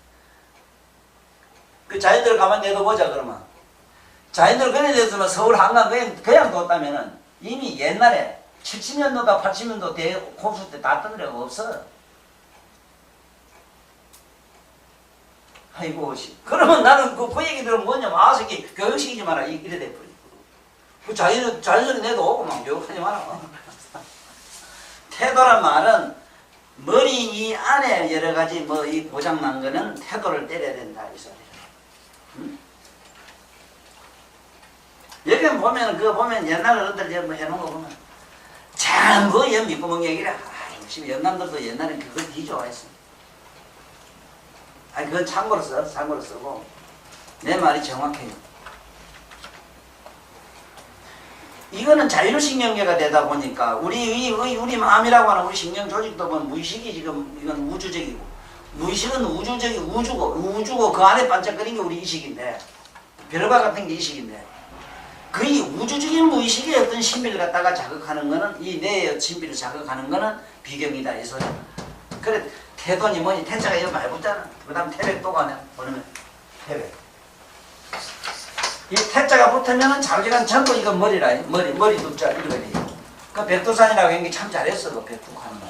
Speaker 1: 그 자연들 가만 내둬보자 그러면. 자연들 그래 내두면 서울 한강 그냥 뒀다면은 이미 옛날에 70년도다 80년도 대홍수 때 다 뜬 데가 없어. 아이고, 그러면 나는 그 얘기 들으면 뭐냐면, 아, 새끼, 교육시키지 마라. 이래 돼버려. 그 자연스레 내도 오고 막 교육하지 마라. 태도란 말은 머리 이 안에 여러 가지 뭐 이 고장난 거는 태도를 때려야 된다. 이 소리야. 응? 여기 보면, 그거 보면 옛날 어른들 뭐 해놓은 거 보면, 참, 뭐, 믿고 먹는 얘기라. 열심히 연남들도 옛날엔 그걸 되게 좋아했어. 아니, 그건 참고로 쓰고. 내 말이 정확해요. 이거는 자율신경계가 되다 보니까, 우리 마음이라고 하는 우리 신경 조직도 보면 무의식이 지금, 이건 우주적이고, 무의식은 우주고, 그 안에 반짝거리는 게 우리 의식인데, 별과 같은 게 의식인데, 그 우주적인 무의식의 어떤 신비를 갖다가 자극하는 거는 이 뇌의 신비를 자극하는 거는 비경이다 이 소리야. 그래 태도니 뭐니 태자가 이거 많이 붙잖아. 그 다음 태백 또 가네. 보면 태백. 이 태자가 붙으면은 자기가 전부 이거 머리라. 머리 두자 이거 돼. 그 백두산이라고 하는 게 참 잘했어. 그 백두하는 거.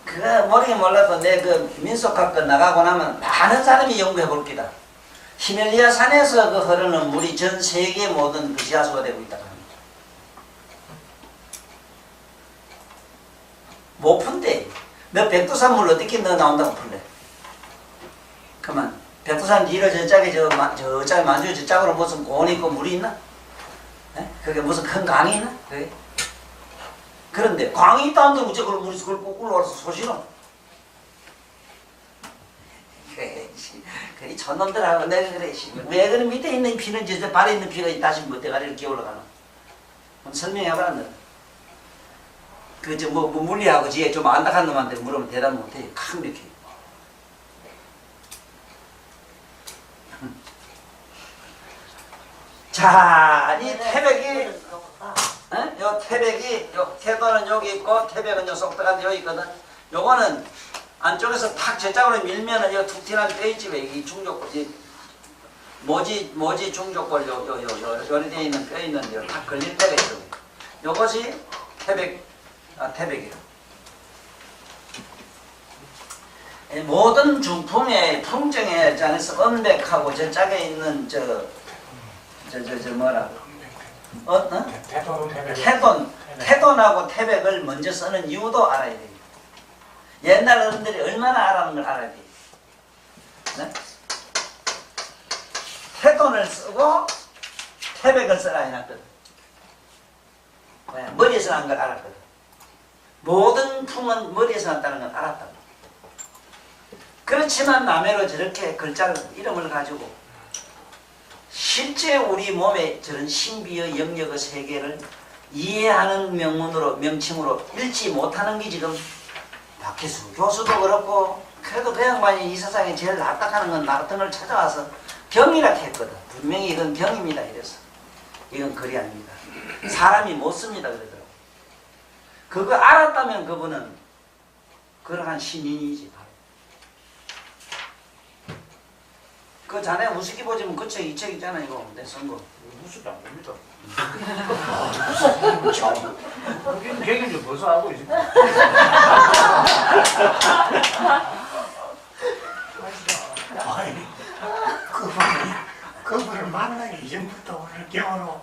Speaker 1: 그 모르긴 몰라도 내 그 민속학교 나가고 나면 많은 사람이 연구해 볼 기다. 히말라야 산에서 그 흐르는 물이 전 세계 모든 그 지하수가 되고 있다고 합니다. 못 푼대. 너 백두산 물 어떻게 너 나온다고 풀래? 그만. 백두산 뒤로 저짝에 저짝에 만주 저짝으로 무슨 고원이 있고 물이 있나? 에? 그게 무슨 큰 강이 있나? 그게? 그런데 광이 있다는데 어째 그걸 물이 그걸 꼭 올라와서 소시노? 그래 저놈들하고 내가 그래 왜 그런 밑에 있는 피는 저 발에 있는 피가 다시 뭐 대가리를 기어 올라가나? 설명해봐라 너. 그저 뭐 물리하고 지에 좀 안다한 놈한테 물으면 대답 못해. 강력해. 자, 이 태백이 요 태백이, 요 태도는 여기 있고, 태백은 요 속도가 여기 있거든. 요거는 안쪽에서 탁 저쪽으로 밀면은 요 툭 튀는 뼈집에 이 중족골, 모지 중족골 요리 되어 있는 뼈 있는데 요 탁 걸릴 때가 있어. 요것이 태백이에요. 모든 중풍의 풍정에 안에서 언백하고 저짝에 있는 뭐라고? 태돈하고 태백을 먼저 쓰는 이유도 알아야 돼요. 옛날 어른들이 얼마나 알아는 걸 알아야 돼요. 네? 태돈을 쓰고 태백을 쓰라 해놨거든. 머리에서 난 걸 알았거든. 모든 풍은 머리에서 났다는 걸 알았다고. 그렇지만 남해로 저렇게 글자를 이름을 가지고 실제 우리 몸의 저런 신비의 영역의 세계를 이해하는 명칭으로 읽지 못하는 게 지금 박혜수 교수도 그렇고, 그래도 그 양반이 이 세상에 제일 납득하는 건 나 같은 걸 찾아와서 경이라 했거든. 분명히 이건 경입니다 이래서. 이건 글이 아닙니다. 사람이 못 씁니다 그러더라고. 그거 알았다면 그분은 그러한 신인이지. 그 자네 우습게 보지만 그 책 이 책 있잖아 이거 내 쓴 거.
Speaker 4: 무슨 안 됩니다. 걔는 좀 벌써 알고 있어. 그분을 만나기 이전부터 오늘 경으로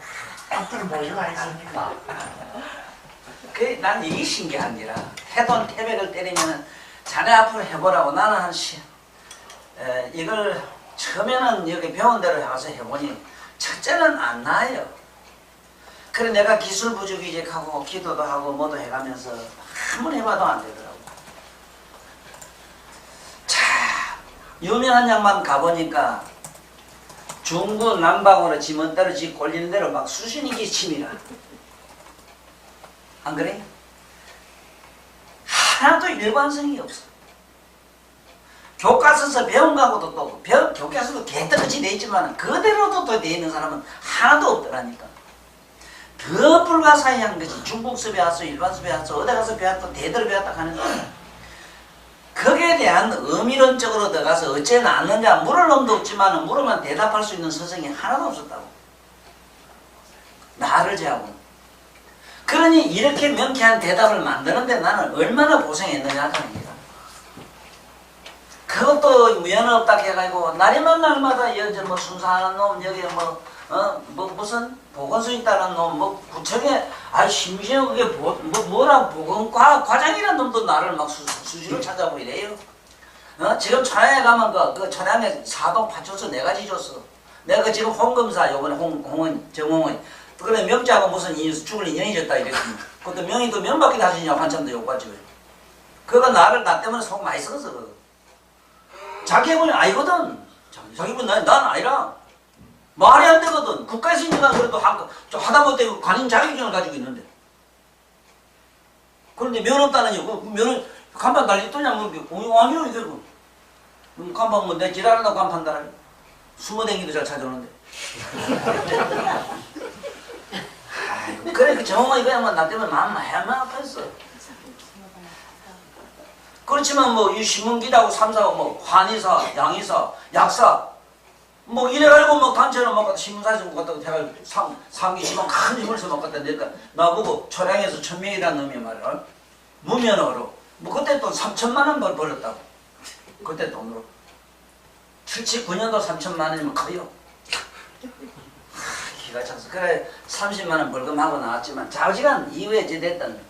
Speaker 4: 어떤 모여가 있습니까?
Speaker 1: 난 이게 신기한 게라. 태돈 태백을 때리면 자네 앞으로 해보라고. 나는 이걸 처음에는 여기 배운 대로 해와서 해보니 첫째는 안 나아요. 그래 내가 기술 부족이직하고 기도도 하고 뭐도 해가면서 아무리 해봐도 안 되더라고. 유명한 양반 가보니까 중구 남방으로 지먼 대로 지 꼴리는 대로 막 수신이기 침이라. 안 그래? 하나도 일관성이 없어. 교과서에서 배운 거하고도 또 교과서도 개떡같이 돼 있지만 그대로도 또 돼 있는 사람은 하나도 없더라니까. 더 불가사의한 것이 중국서 배웠어, 일반서 배웠어, 어디 가서 배웠다, 대대로 배웠다 하는 거야. 거기에 대한 의미론적으로 들어가서 어째 낳느냐 물을 놈도 없지만 물으면 대답할 수 있는 서성이 하나도 없었다고. 나를 제하고. 그러니 이렇게 명쾌한 대답을 만드는데 나는 얼마나 고생했느냐 하는 얘기다. 그것도 무연은 없다 해가지고 날이면 날마다 여기 뭐 순사하는 놈 여기 무슨 보건소 있다는 놈 뭐 구청에 심지어 그게 뭐라 보건과 과장이라는 놈도 나를 막 수시로 찾아보고 이래요. 지금 천안에 가면 그 천안에 사동 파출소 4가지 줬어. 내가 그 지금 홍검사 요번에 정홍은 그래 명자가 무슨 죽을 인연이 졌다 이랬거든. 그것도 명의도 명밖에 다시냐 한참도 욕받지. 그거 나를 나 때문에 속 많이 썩었어. 자기 해보니 아니거든. 자기 해보니 난 아니라. 말이 안 되거든. 국가에서 인정한 그래도 하다못해 관인 자격증을 가지고 있는데. 그런데 면 없다는 얘기. 면은 간판 달리더냐 뭐 아니요 이게 간판 뭐 내 지랄한다고 간판 달아. 숨어댕기도 잘 찾아오는데. 아이고, 그래 그 정황이 그야만 나 때문에 마음 아팠어. 그렇지만 뭐 이 신문기라고 3사고 뭐 환의사, 양의사, 약사 뭐 이래가지고 뭐 단체로 막 신문사에서 못 갔다고 해가지고 상기시방 큰 힘을 써 못 갔다 내니까 나보고 초량에서 1000명이라는 놈이 말이야 무면허로 뭐 그때 돈 3천만 원 벌었다고. 그때 돈으로 79년도 3천만 원이면 커요. 기가 차서 그래 30만 원 벌금하고 나왔지만 좌우지간 이후에 제됐던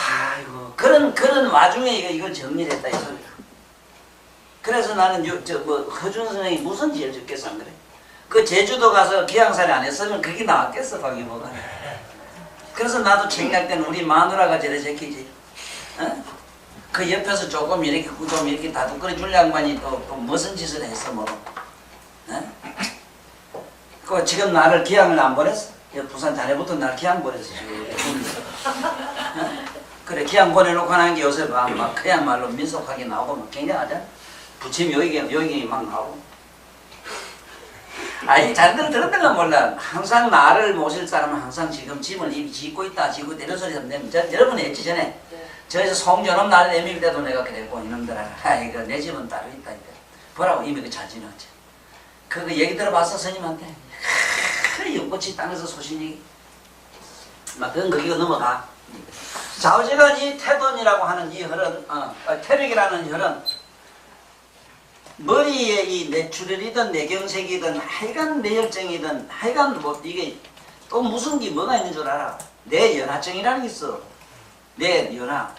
Speaker 1: 아이고 그런 와중에 이걸 정리를 했다 이 소리야. 그래서 나는 허준 선생이 무슨 죄를 짓겠어 안 그래? 그 제주도 가서 기양살이 안 했으면 그게 나왔겠어 박이모가. 그래서 나도 생각 때는 우리 마누라가 저래 새끼지. 어? 그 옆에서 조금 이렇게 좀 이렇게 다독거려 줄 양반이 또 무슨 짓을 했어 뭐. 어? 그 지금 나를 기양을 안 보냈어. 부산 자네부터 날 기양 보냈어 지금. 어? 그래 기양 보내놓고 하는 게 요새 막 그야말로 민속하게 나오고 막 굉장하잖아. 부침 여기 막 나오고. 아니 자네들 들었던가 몰라. 항상 나를 모실 사람은 항상 지금 짐을 입이 짓고 있다 지고 이런 소리 하면 여러분이 했지 전에. 네. 저에서 송전업 날 내밀 때도 내가 그랬고 이놈들아 아이고 내 집은 따로 있다 이제. 보라고 이미 그 잘 지났지. 그거 얘기 들어봤어 스님한테. 그래 연꽃이 땅에서 소신 얘기. 막 그건 거기가 넘어가. 좌우지간 이 태돈이라고 하는 이 혈은 태력이라는 혈은 머리에 이 내추럴이든 내경색이든 하여간 내열증이든 하여간 뭐 이게 또 무슨 게 뭐가 있는 줄 알아? 내 연하증이라는 게 있어. 내 연하.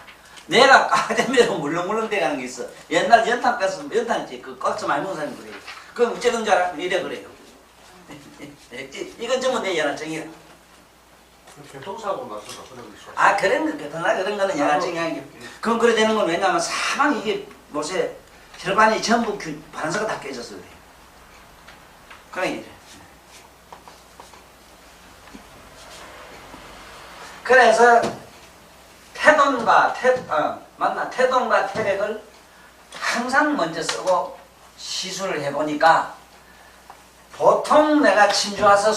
Speaker 1: 내가 까대매로 물렁물렁 돼가는 게 있어. 옛날 연탄 뺐으면 연탄이지 그 꺾지 많이 먹는 사람이 그래요. 그럼 어쩌는 줄 알아? 이래 그래요. 이건 전부 내 연하증이야.
Speaker 6: 교통사고 나서도 그런 거 있어.
Speaker 1: 아 그런 거는 연하증이 아니고 그건 그래 되는 건 왜냐하면 사방 이게 못에 혈관이 전부 반사가 다 깨졌어 그래. 그런 얘기래. 그래서 태동과 태력을 항상 먼저 쓰고 시술을 해보니까 보통 내가 침주 와서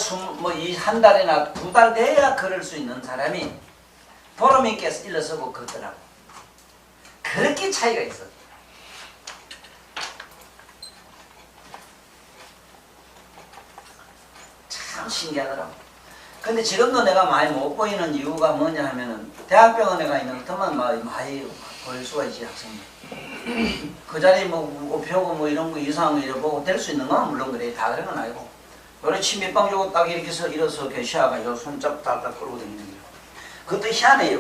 Speaker 1: 이 한 달이나 2달 돼야 걸을 수 있는 사람이 보름 있게 일러서고 걷더라고. 그렇게 차이가 있어. 참 신기하더라고. 근데 지금도 내가 많이 못 보이는 이유가 뭐냐 하면은 대학병원에 가 있는 것만 많이 보일 수가 있지 학생들. 그 자리 뭐 펴고 뭐 이런 거 이상한 거 이래보고 될 수 있는 건 물론 그래 다 그런 건 아니고 요래 침입방 주고 딱 이렇게 일어서 계시아가 손잡 딱딱 끌고 다니는 거예요. 그것도 희한해요.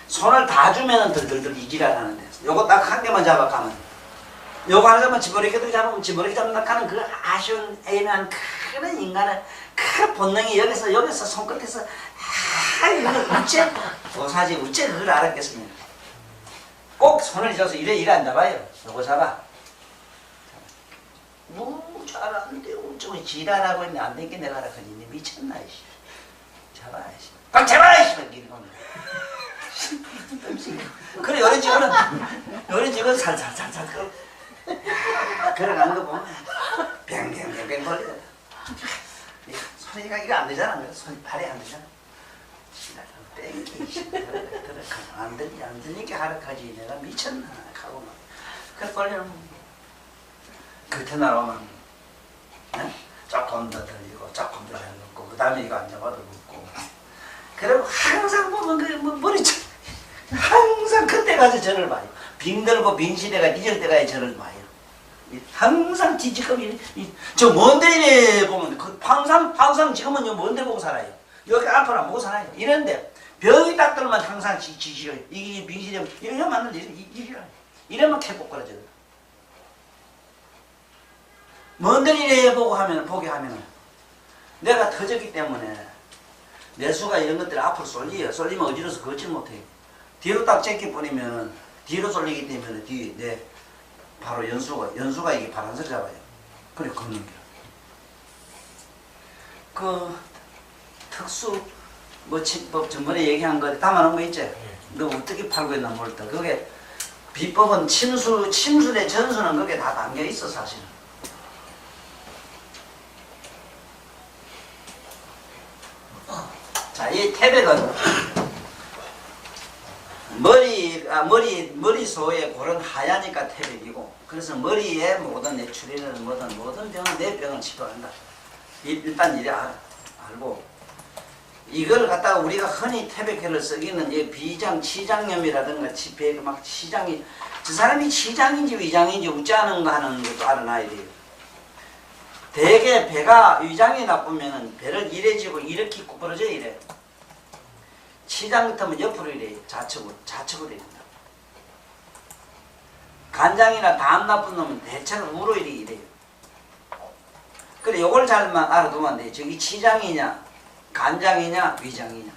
Speaker 1: 손을 다 주면은 덜덜덜 이지랄 하는데 요거 딱 한 개만 잡아가면 요거 하나만 집어넣기도 잡으면 집어넣기 잡는다 하는 그 아쉬운 애매한 그런 인간의 그 본능이 여기서 손끝에서 이거 우째 도사지 우째 그걸 알았겠습니까? 꼭 손을 쥐어서 이래 안 잡아요. 요거 잡아. 잘하는데 엄청 지랄하고 있는데 안 되게 내가 하라 하니 미쳤나 이씨. 잡아 이씨. 꽉 잡아 이씨. 그래 요런 집은 살살살살 걸어가는 거 보면 뱅뱅뱅뱅 걸려. 손이가 이거 안 되잖아. 손이 발이 안 되잖아. 뺑기 안 들리게 하락하지. 내가 미쳤나 하고 막 그래 걸리면 그때 나오면 조금 더 들리고 조금 더 해놓고 그 다음에 이거 안 잡아도 묻고 그리고 항상 보면 그 머리 항상 그때 가서 저를 봐요. 빙들고 빙시대가 잊을 때가 저를 봐요. 항상 지금 저 먼데 보면 그 항상 지금은 먼데 보고 살아요. 여기 앞을 안 보고 살아요. 이런데 병이 딱 들면 항상 지시요. 이게 빙시되면 이러면 안 돼. 이러면 태국 걸어져. 먼데 보고 하면 보게 하면 내가 터졌기 때문에 내수가 이런 것들 앞으로 쏠리요. 쏠리면 어지러서 걷지 못해요. 뒤로 딱 제끼 뿌리면 뒤로 쏠리기 때문에 뒤에 바로 연수가 이게 바람을 잡아요. 그래 걷는 게. 그 특수 뭐 침법 전번에 얘기한 거 담아놓은 거 있지? 너 어떻게 팔고 있나 모르겠다. 그게 비법은 침술의 전수는 그게 다 담겨 있어 사실은. 자, 이 태백은 머리소에 그런 하얘니까 태백이고, 그래서 머리에 모든 뇌출혈이든 모든 병은 내 병을 치료한다. 일단 이래 알고, 이걸 갖다가 우리가 흔히 태백회를 쓰기는 이 비장, 치장염이라든가 막 치장이, 저 사람이 치장인지 위장인지 웃자는 거 하는 것도 알아놔야 돼요. 대개 배가 위장이 나쁘면은 배를 이래지고 이렇게 구부러져 이래. 치장 같으면 옆으로 이래 좌측으로 이런다. 간장이나 담 나쁜 놈은 대체는 우로 이래요. 그래 요걸 잘만 알아두면 돼. 저기 치장이냐 간장이냐 위장이냐.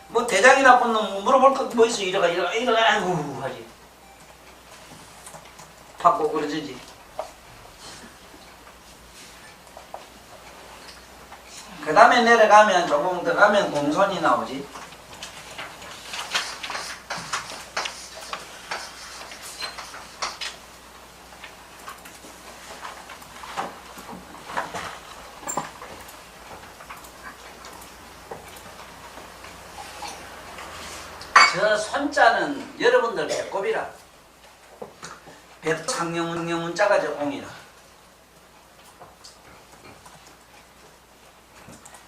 Speaker 1: 뭐 대장이 나쁜 놈 물어볼 것 뭐 있어. 이러가 아이고 하지. 팍고 그러지. 그 다음에 내려가면 조금 더 가면 공손이 나오지. 저 손자는 여러분들 배꼽이라. 창녕문자가 저 공이라.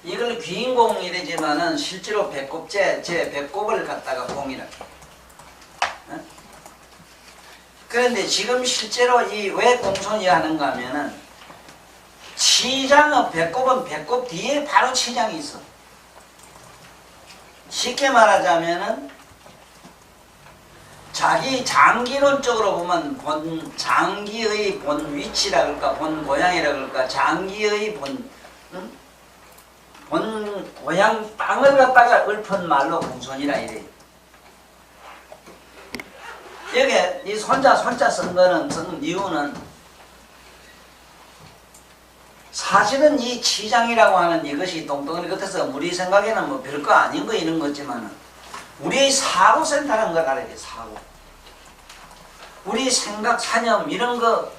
Speaker 1: 이걸 귀인공이되지만은 실제로 배꼽제, 제 배꼽을 갖다가 공이라. 그런데 지금 실제로 이 왜 공손이 하는가 하면은 치장의 배꼽은 배꼽 뒤에 바로 치장이 있어. 쉽게 말하자면은 자기 장기론적으로 보면 장기의 본 위치라 그럴까, 본 고향이라 그럴까, 장기의 본 고향 땅을 갖다가 읊은 말로 공손이라 이래. 여기 이 손자 쓴 이유는 사실은 이 치장이라고 하는 이것이 똥덩어리 같아서 우리 생각에는 뭐 별거 아닌 거 이런 거지만은 우리의 사고센터라는 걸 알아야 돼. 사고. 우리 생각, 사념 이런 거,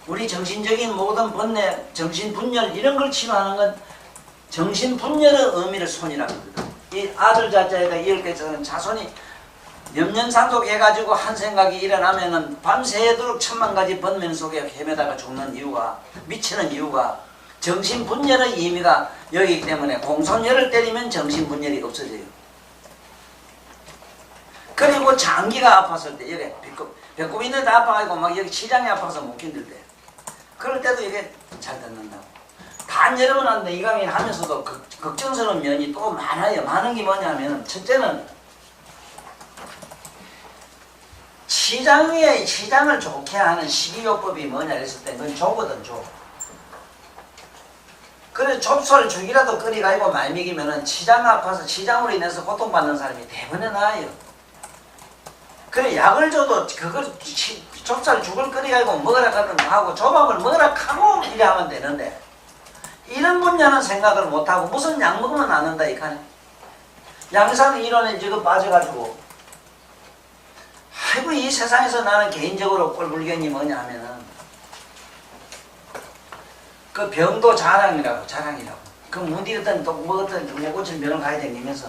Speaker 1: 우리 정신적인 모든 번뇌, 정신분열 이런 걸 치료하는 건 정신분열의 의미를 손이라고 하거든. 이 아들 자자에다 이렇게 자손이 염년상속 해가지고 한 생각이 일어나면은 밤새도록 천만 가지 번면 속에 헤매다가 죽는 이유가, 미치는 이유가 정신분열의 의미가 여기기 때문에 공손열을 때리면 정신분열이 없어져요. 그리고 장기가 아팠을 때, 여기 배꼽 있는데 아파가지고 막 여기 치장이 아파서 못 견딜 때, 그럴 때도 이게 잘 듣는다고. 단 여러분한테 이 강의를 하면서도 걱정스러운 면이 또 많아요. 많은 게 뭐냐면, 첫째는 치장을 좋게 하는 식이요법이 뭐냐 했을 때, 그건 조거든, 조. 그래서 좁소를 죽이라도 끓이가지고 많이 먹이면은 치장 아파서 치장으로 인해서 고통받는 사람이 대부분에 나아요. 그래 약을 줘도 그걸 좁쌀 죽을 끓여가지고 먹으라 하고 조밥을 먹으라 하고 이래 하면 되는데 이런 분야는 생각을 못하고 무슨 약 먹으면 안 한다 이카네. 양상 이론에 지금 빠져가지고 아이고 이 세상에서 나는 개인적으로 꼴불견이 뭐냐 하면은 그 병도 자랑이라고 그 무디 어떤 뭐 어떤 못 고칠 병을 가야 되면서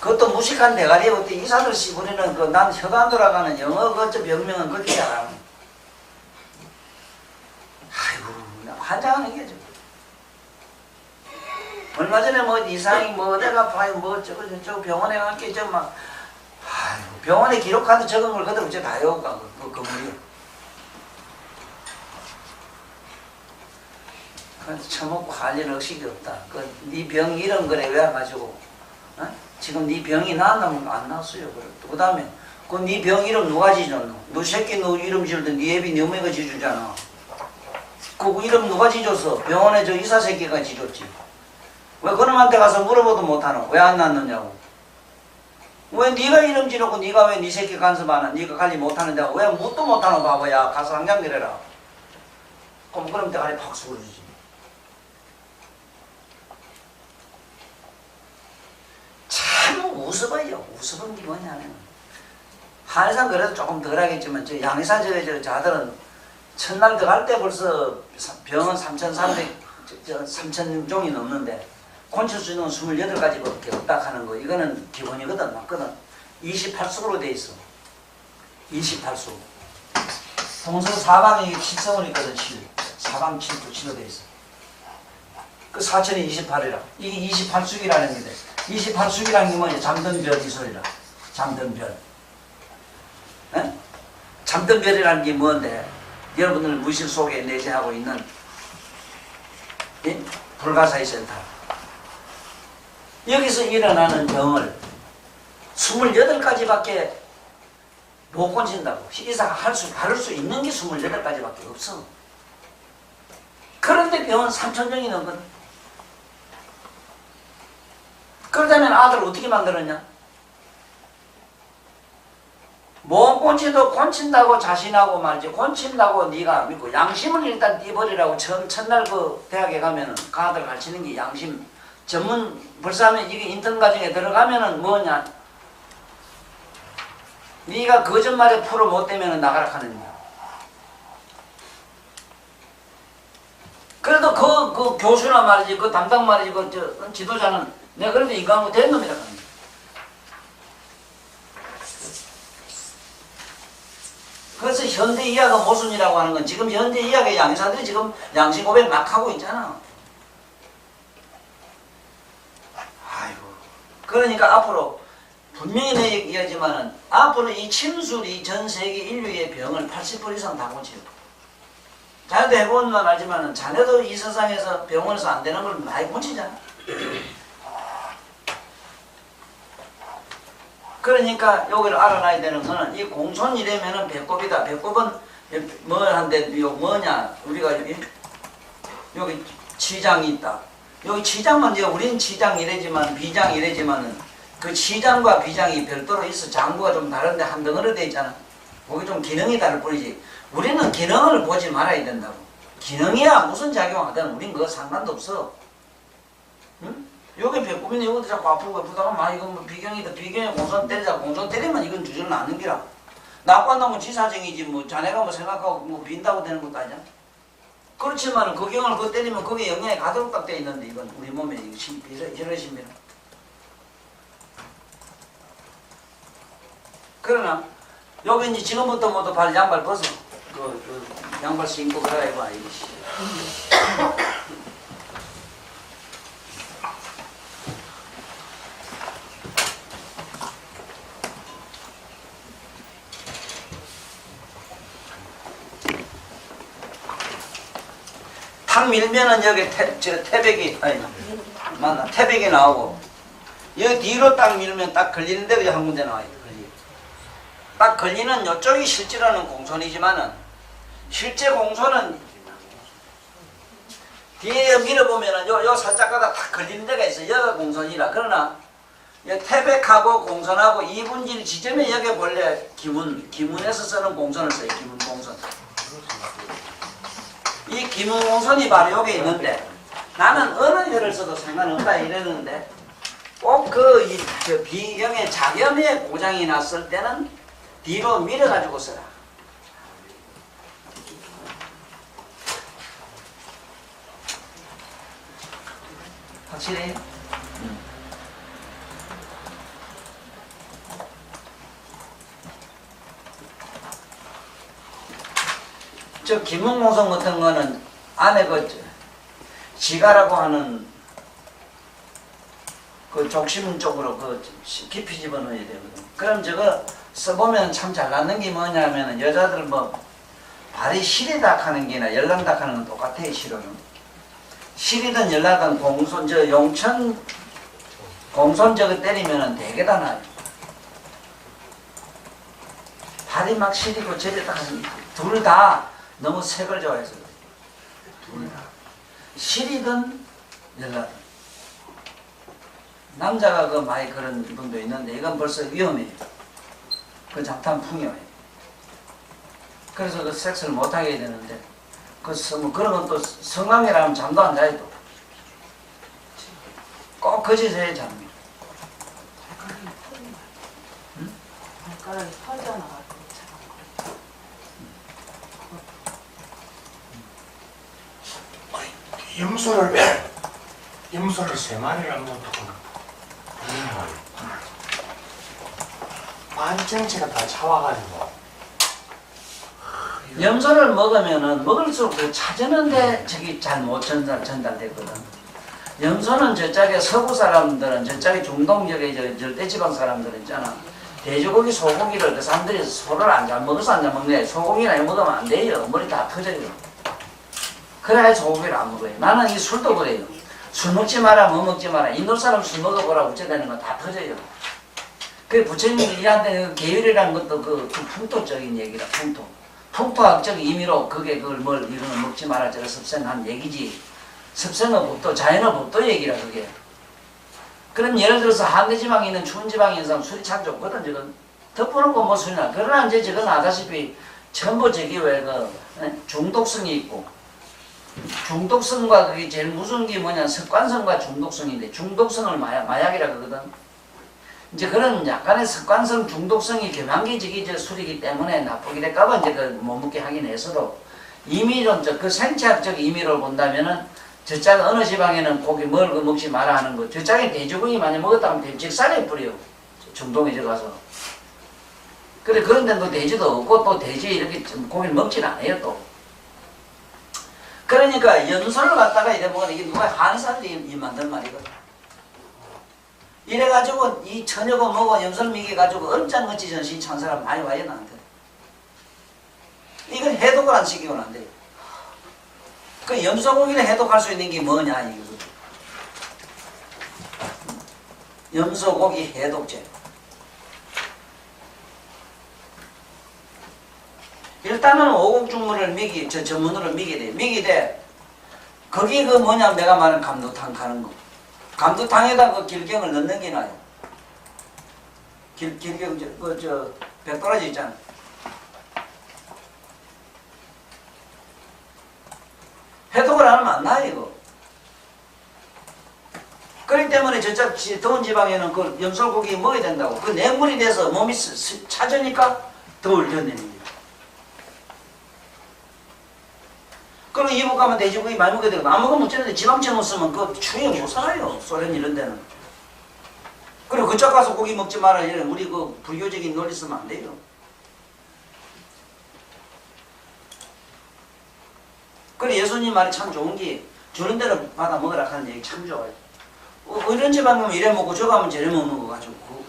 Speaker 1: 그것도 무식한 대가리 어때 이사들 씨부리는 그 난 혀도 안 돌아가는 영어 그저 병명은 그렇게 잘하는. 아이고 환장하는 게 좀. 얼마 전에 뭐 이상이 뭐 어디가 아파요 뭐 저거 병원에 갈게 저막 아이고 병원에 기록하도 적은 걸 그대로 다 외워가 그 건물이. 그 처먹고 할 일 억식이 없다. 그 네 병 이런 거래 외워가지고 어? 지금 네 병이 나왔나면 안 나왔어요. 그 다음에 그 네 병 이름 누가 지줬노? 너 새끼 너 이름 지을 때 네 애비 네 어머니가 지주잖아. 그 이름 누가 지줬어? 병원에 저 의사 새끼가 지줬지. 왜 그놈한테 가서 물어보도 못하노? 왜 안 낳느냐고. 왜 네가 이름 지르고 네가 왜 네 새끼 간섭하나? 네가 관리 못하는데 왜 묻도 못하노 바보야. 가서 당장 그래라. 그럼 대가리 팍 쏘르지. 참 우습어요. 우습은 게 뭐냐면 한의사 그래도 조금 덜 하겠지만 저 양의사 자들은 첫날 들어갈 때 벌써 병은 3,000종이 넘는데 고칠 수 있는 28가지밖에 없다 하는 거 이거는 기본이거든. 맞거든. 28수로 돼 있어. 28수. 동서 사방이 7성을 있거든. 7. 사방 7도 7로 돼 있어. 그 4028이라. 이게 28수기라는 건데 28수기라는 게 뭐냐? 잠든 별 이 소리라. 잠든 별. 에? 잠든 별이라는 게 뭔데? 여러분들 무의식 속에 내재하고 있는 불가사의 센터. 여기서 일어나는 병을 28가지밖에 못 고친다고. 의사가 할 수 있는 게 28가지밖에 없어. 그런데 병은 3,000종이 넘거든. 그러다면 아들을 어떻게 만들었냐? 못 고치도 고친다고 자신하고 말이지 고친다고 네가 믿고 양심을 일단 띠버리라고 첫날 그 대학에 가면은 그 아들 가르치는 게 양심 전문 불사하면 이게 인턴 과정에 들어가면은 뭐냐? 네가 거짓말에 프로 못 되면은 나가라 하는 거야. 그래도 그 교수나 말이지 그 담당 말이지 그 지도자는 내가 그래도 인간고 된 놈이라 합니다. 그래서 현대의학의 모순이라고 하는 건 지금 현대의학의 양의사들이 지금 양심 고백 막 하고 있잖아. 아이고. 그러니까 앞으로 분명히 내 얘기하지만은 앞으로 이 침술이 전 세계 인류의 병을 80% 이상 다 고쳐요. 자네도 해본 건 알지만은 자네도 이 세상에서 병원에서 안 되는 걸 많이 고치잖아. 그러니까 여기를 알아놔야 되는 거는 이 공손이라면은 배꼽이다. 배꼽은 뭐 한데 뭐냐? 우리가 여기 치장이 있다. 여기 치장만 이제 우리는 치장 이래지만 비장 이래지만은 그 치장과 비장이 별도로 있어. 장부가 좀 다른데 한 덩어리 돼 있잖아. 거기 좀 기능이 다를 뿐이지. 우리는 기능을 보지 말아야 된다고. 기능이야 무슨 작용하든 우린 그거 상관도 없어. 응? 여기 배꼽인데 여기도 자꾸 아프고 아프다가 이건 뭐 비경이다. 비경에 공손 때리자. 공손 때리면 이건 주저는 않는 기라. 낙관 나면 지사정이지 뭐 자네가 뭐 생각하고 뭐 빈다고 되는 것도 아니야. 그렇지만 그 경을 그거 때리면 거기에 영향이 가도록 딱 돼 있는데 이건 우리 몸에 이러십니다. 그러나 여기 이제 지금부터 모두 발 양발 벗어. 그 양발 신고 그래야 이거 이것이. 탁 밀면은 여기 태백이 아니 맞나 태백이 나오고 여기 뒤로 딱 밀면 딱 걸리는 데가 한 군데 나와요. 딱 걸리는 이쪽이 실제로는 공손이지만은 실제 공손은 뒤에 밀어보면은 요 살짝 가다 딱 걸리는 데가 있어. 여기가 공손이라. 그러나 태백하고 공선하고 이분질 지점에 여기 본래 기문에서 쓰는 공선을 써요. 기문 공선. 이 기문 공선이 바로 여기 있는데 나는 어느 혀를 써도 상관없다 이랬는데 꼭 저 비경의 자겸에 고장이 났을 때는 뒤로 밀어가지고 써라. 확실해요? 저 기문공성 같은 거는 안에 지가라고 하는 그 족심 쪽으로 깊이 집어넣어야 되거든. 그럼 저거 써보면 참 잘 낳는 게 뭐냐면은 여자들 뭐 발이 시리닥 하는 게나 열랑닥 하는 건 똑같아요, 시로는. 시리든 열랑든 공손, 용천 공손 저거 때리면은 되게 다 나요. 발이 막 시리고 저리다 하는 둘 다 너무 색을 좋아해서 둘 다. 시리든 열랑든. 남자가 많이 그런 분도 있는데 이건 벌써 위험해요. 그 잠탄 풍요해요. 그래서 섹스를 못하게 되는데 뭐 그런 건 또 성남이라면 잠도 안 자요 또. 꼭 거짓을 해야 잡니다.
Speaker 2: 발가락이 터져나가지고
Speaker 4: 염소를 3마리를 한번 두고 만정체가 다 차와가지고
Speaker 1: 염소를 먹으면은 먹을수록 더 찾았는데 저기 잘 못 전달되거든. 염소는 저쪽에 서부 사람들은 저쪽에 중동 지역에 열대지방 사람들은 있잖아. 돼지고기, 소고기를 그 사람들이 소를 안 먹어서 안 먹네. 소고기나 먹으면 안 돼요. 머리 다 터져요. 그래야 소고기를 안 먹어요. 나는 이 술도 그래요. 술 먹지 마라, 뭐 먹지 마라. 인도 사람 술 먹어보라, 어쩌다는 거 다 터져요. 그 부처님이 이한테 계율이라는 것도 그 풍토적인 얘기라, 풍토. 풍토학적 의미로 그걸 이런 거 먹지 마라, 저런 습생한 얘기지. 습생의 법도, 자연의 법도 얘기라, 그게. 그럼 예를 들어서 한대지방에 있는 추운 지방에 있는 사람 술이 참 좋거든, 저건. 덮어놓고 뭐 술이나. 그러나 이제 저건 아다시피 전부 저기 중독성이 있고, 중독성과 그게 제일 무서운 게 뭐냐, 습관성과 중독성인데, 중독성을 마약이라 그러거든. 이제 그런 약간의 습관성, 중독성이 겸한 게 저기 술이기 때문에 나쁘게 될까봐 이제 못 먹게 하긴 해서도, 임의론적, 그 생체학적 의미로 본다면은, 저쪽 어느 지방에는 고기 먹지 마라 하는 거, 저쪽에 돼지고기 많이 먹었다면 돼지살에 뿌려. 중동에 들어가서. 그래, 그런 데도 돼지도 없고, 또 돼지 이렇게 고기를 먹진 않아요, 또. 그러니까 염소를 갖다가 이래 보면 이게 누가 한의사들이 만든 말이거든. 이래가지고 이 저녁을 먹어 염소를 먹여가지고 엄짱같이 전신 찬 사람 많이 와요, 나한테. 이걸 해독을 안 시키고는 안 돼요. 그 염소고기를 해독할 수 있는 게 뭐냐, 이거. 염소고기 해독제. 일단은 오곡중물을 전문으로 미기돼. 거기 내가 말하는 감도탕 가는 거. 감도탕에다 그 길경을 넣는 게 나요. 길경, 백도라지 있잖아. 해독을 안 하면 안 나요, 이거. 그렇기 때문에 저쪽 더운 지방에는 그 염소고기 먹어야 된다고. 그 내물이 돼서 몸이 차지니까 더 올려내는 거예요. 그럼 이북 가면 돼지고기 많이 먹어야 되고, 안 먹으면 어쩌는데 지방청 없으면 그 추위에 못 살아요. 소련 이런 데는. 그리고 그쪽 가서 고기 먹지 마라. 이런 우리 그 불교적인 논리 쓰면 안 돼요. 그래, 예수님 말이 참 좋은 게, 주는 대로 받아 먹으라 하는 얘기 참 좋아요. 이런 지방 가면 이래 먹고 저 가면 저래 먹는 거 가지고.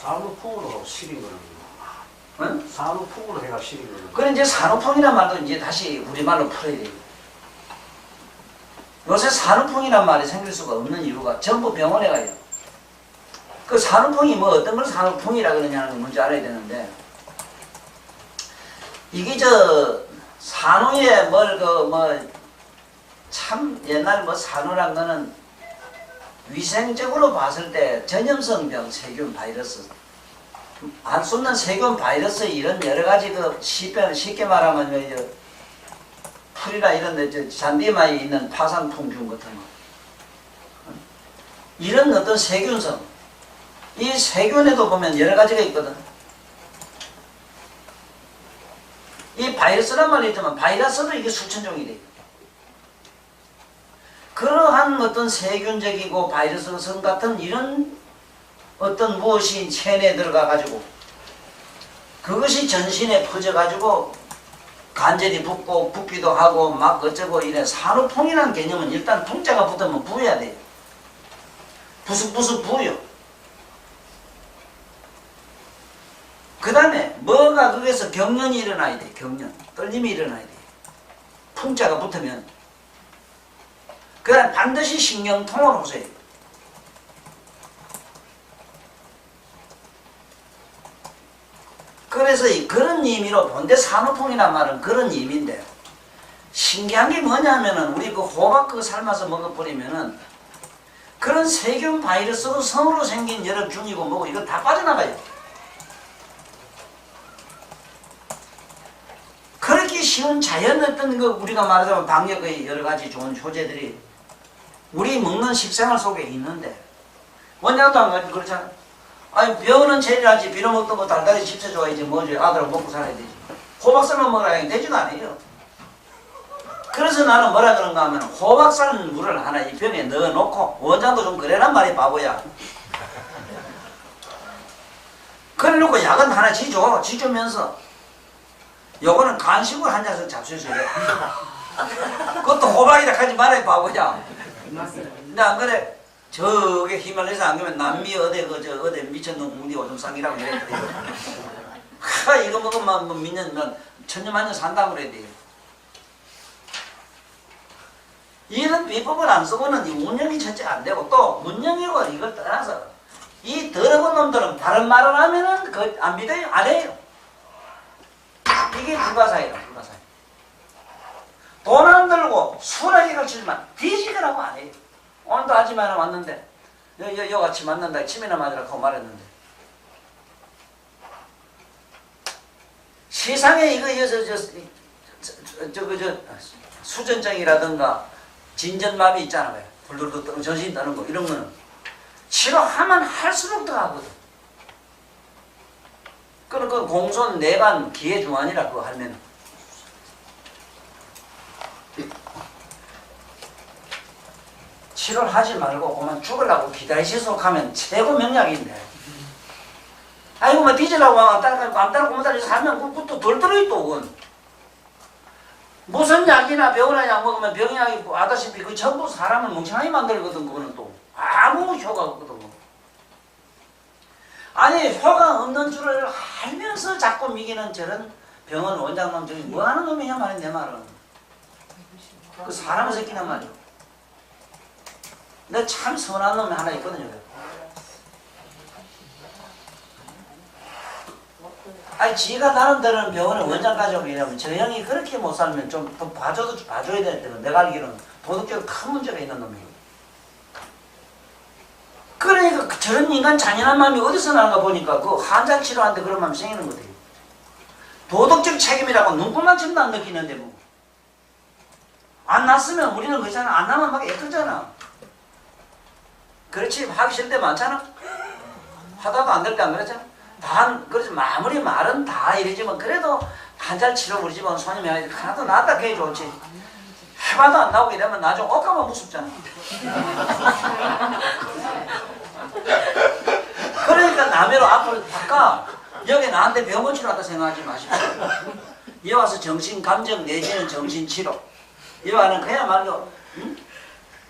Speaker 6: 산후풍으로 시린 거는
Speaker 1: 응?
Speaker 6: 산후풍으로 해가 시린 거는
Speaker 1: 그래, 이제 산후풍이란 말도 이제 다시 우리말로 풀어야 돼요. 요새 산후풍이란 말이 생길 수가 없는 이유가 전부 병원에 가요. 그 산후풍이 뭐 어떤 걸 산후풍이라 그러냐는 건 뭔지 알아야 되는데, 이게 산후에 참 옛날 뭐 산후란 거는 위생적으로 봤을 때 전염성병 세균 바이러스 알 수 없는 세균 바이러스 이런 여러 가지 그 쉽게 말하면 풀이나 이런 데 잔디마에 있는 파상풍균 같은 거 이런 어떤 세균성 이 세균에도 보면 여러 가지가 있거든. 이 바이러스란 말이 있지만 바이러스도 이게 수천 종이 돼요. 그러한 어떤 세균적이고 바이러스성 같은 이런 어떤 무엇이 체내에 들어가 가지고 그것이 전신에 퍼져 가지고 간절히 붓고 붓기도 하고 막 어쩌고 이래 산후풍이라는 개념은 일단 풍자가 붙으면 부어야 돼요. 부스부스 부어요. 그 다음에 뭐가 거기서 경련이 일어나야 돼. 경련 떨림이 일어나야 돼. 풍자가 붙으면 그 다음에 반드시 신경통을 호소해요. 그래서 그런 의미로 본데 산후풍이란 말은 그런 의미인데 신기한 게 뭐냐면은 우리 그 호박 그거 삶아서 먹어버리면은 그런 세균 바이러스로 성으로 생긴 여러 균이고 뭐고 이거 다 빠져나가요. 그렇게 쉬운 자연 어떤 그 우리가 말하자면 방역의 여러 가지 좋은 효제들이 우리 먹는 식생활 속에 있는데 원장도 안 가지고 그렇잖아. 아니 병은 제일 하지 빌어먹던 거 달달이 씹혀줘야지 뭐지 아들은 먹고 살아야 되지. 호박살만 먹으라 하니 되지도 않아요. 그래서 나는 뭐라 그런가 하면 호박살 물을 하나 이 병에 넣어놓고 원장도 좀 그래란 말이 바보야. 그래 놓고 약은 하나 지주면서 요거는 간식으로 한 잔씩 잡수셔야 돼. 그것도 호박이라 하지 말아야 바보야. 근데 안 그래? 저게 히말라야에서 안 가면 남미 어디 어디 미쳤놈 우리 오줌상이라고 그랬더니 이거 먹으면 뭐 몇년 천년만년 산다고 그래야 돼. 이런 비법을 안 쓰고는 이 운영이 첫째 안 되고 또 문영이고 이걸 떠나서 이 더러운 놈들은 다른 말을 하면은 그 안 믿어요? 안 해요. 이게 불가사의다. 불가사의. 돈 안 들고 술하게 가르치지만 뒤지거라고 안 해요. 오늘도 아침에 하나 왔는데 여같이 만난다 침이나 맞으라고 하고 말했는데 세상에 이거 수전증이라든가 진전마비 있잖아요. 불들도 떠는 전신 떠는 거 이런 거는 치료하면 할수록 더 하거든. 그럼 그 공손 내관 기회중환이라 그거 하면은 치료를 하지 말고 그만 죽으려고 기다리시소 하면 최고 명약인데 아이고 뭐 뒤지려고 안 따라 고만 따라서 하면 그것도 덜 들어있고 그건 무슨 약이나 병원에 약 먹으면 병약이 아다시피 그 전부 사람을 멍청하게 만들거든. 그거는 또 아무 효과가 없거든. 아니 효과 없는 줄을 알면서 자꾸 미기는 저런 병원 원장놈 저기 뭐하는 놈이냐 말이야. 내 말은 그 사람 새끼란 말이야. 근데 참 선한 놈이 하나 있거든요. 아니 지가 나름대로는 병원에 원장 가져오고 이러면 저 형이 그렇게 못 살면 좀 더 봐줘야 되는데 내가 알기로는 도덕적으로 큰 문제가 있는 놈이에요. 그러니까 저런 인간 잔인한 마음이 어디서 나는가 보니까 그 환자 치료하는데 그런 마음이 생기는 거예요. 도덕적 책임이라고 눈물만 침도 안 느끼는데 뭐. 안 났으면 우리는 그렇잖아. 안 나면 막 애들잖아. 그렇지 하기 싫을 때 많잖아. 하다도 안 될 때 안 그랬잖아. 그렇지 마무리 말은 다 이러지만 그래도 한잘 치료 우리 집은 손님이 하나도 낫다 그게 좋지. 해봐도 안 나오게 되면 나중에 옷가만 무섭잖아. 그러니까 남해로 앞으로 바꿔. 여기 나한테 병원 치료하다 생각하지 마십시오. 여기 와서 정신감정 내지는 정신치료. 여기 와는 그야말로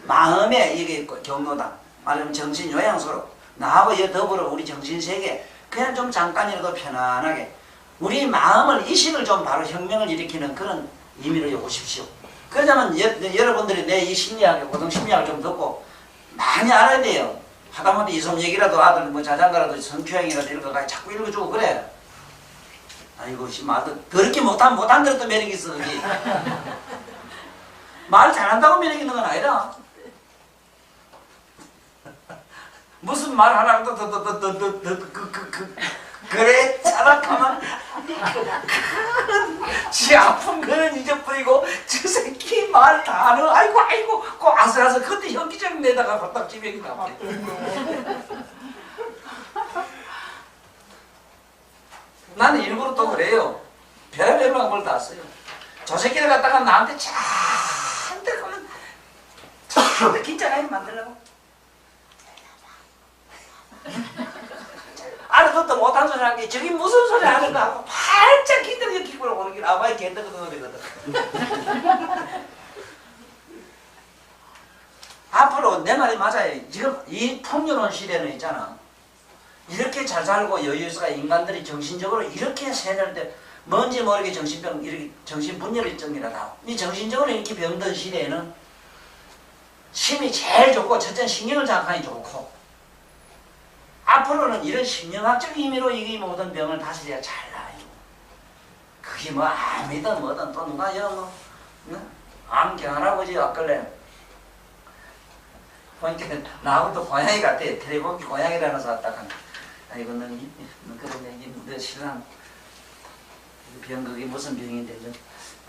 Speaker 1: 마음의 이게 경로다. 말하면 정신요양소로 나하고 이 더불어 우리 정신세계 그냥 좀 잠깐이라도 편안하게 우리 마음을 이식을 좀 바로 혁명을 일으키는 그런 의미로 보십시오. 그러자면 여러분들이 내 이 심리학의 고등 심리학을 좀 듣고 많이 알아야 돼요. 하다못해 이솜 얘기라도 아들 뭐 자장가라도 성추행이라도 이런 거 자꾸 읽어주고 그래. 아이고 씨 아들 더럽게 못한 들어도 매력이 있어. 말 잘한다고 매력 있는 건 아니라. 무슨 말 하라고 그래 짜락하면 지 아픈 거는 잊어버리고 저 새끼 말 다 하는 아이고 그 아슬아슬 그때 현기증 내다가 갖다 집에 나와. 나는 일부러 또 그래요. 별의별 걸 다 써요. 저 새끼를 갖다가 나한테 잔뜩 하면 잔뜩 긴장하게 만들려고. 알아듣도 못한 소리 하는 게 저기 무슨 소리 하는가 하고 팔짝 기다려 기구를 오는 게 아바이 겐더거든 소리거든. 앞으로 내 말이 맞아요. 지금 이 풍요로운 시대는 있잖아. 이렇게 잘 살고 여유가 인간들이 정신적으로 이렇게 세뇌할 때 뭔지 모르게 정신병, 이렇게 정신분열증이라 나와. 이 정신적으로 이렇게 병든 시대에는 심이 제일 좋고 첫째는 신경을 장악하기 좋고 앞으로는 이런 심리학적 의미로 이 모든 병을 다스려야 잘 나아요. 그게 뭐 암이든 뭐든 또 누가 뭐 암경 할아버지 왔길래 보니까 나하고 또 고양이 같아. 텔레본기 고양이라는 서 왔다가 아이고 너 그러네 너 신랑 병 그게 무슨 병인데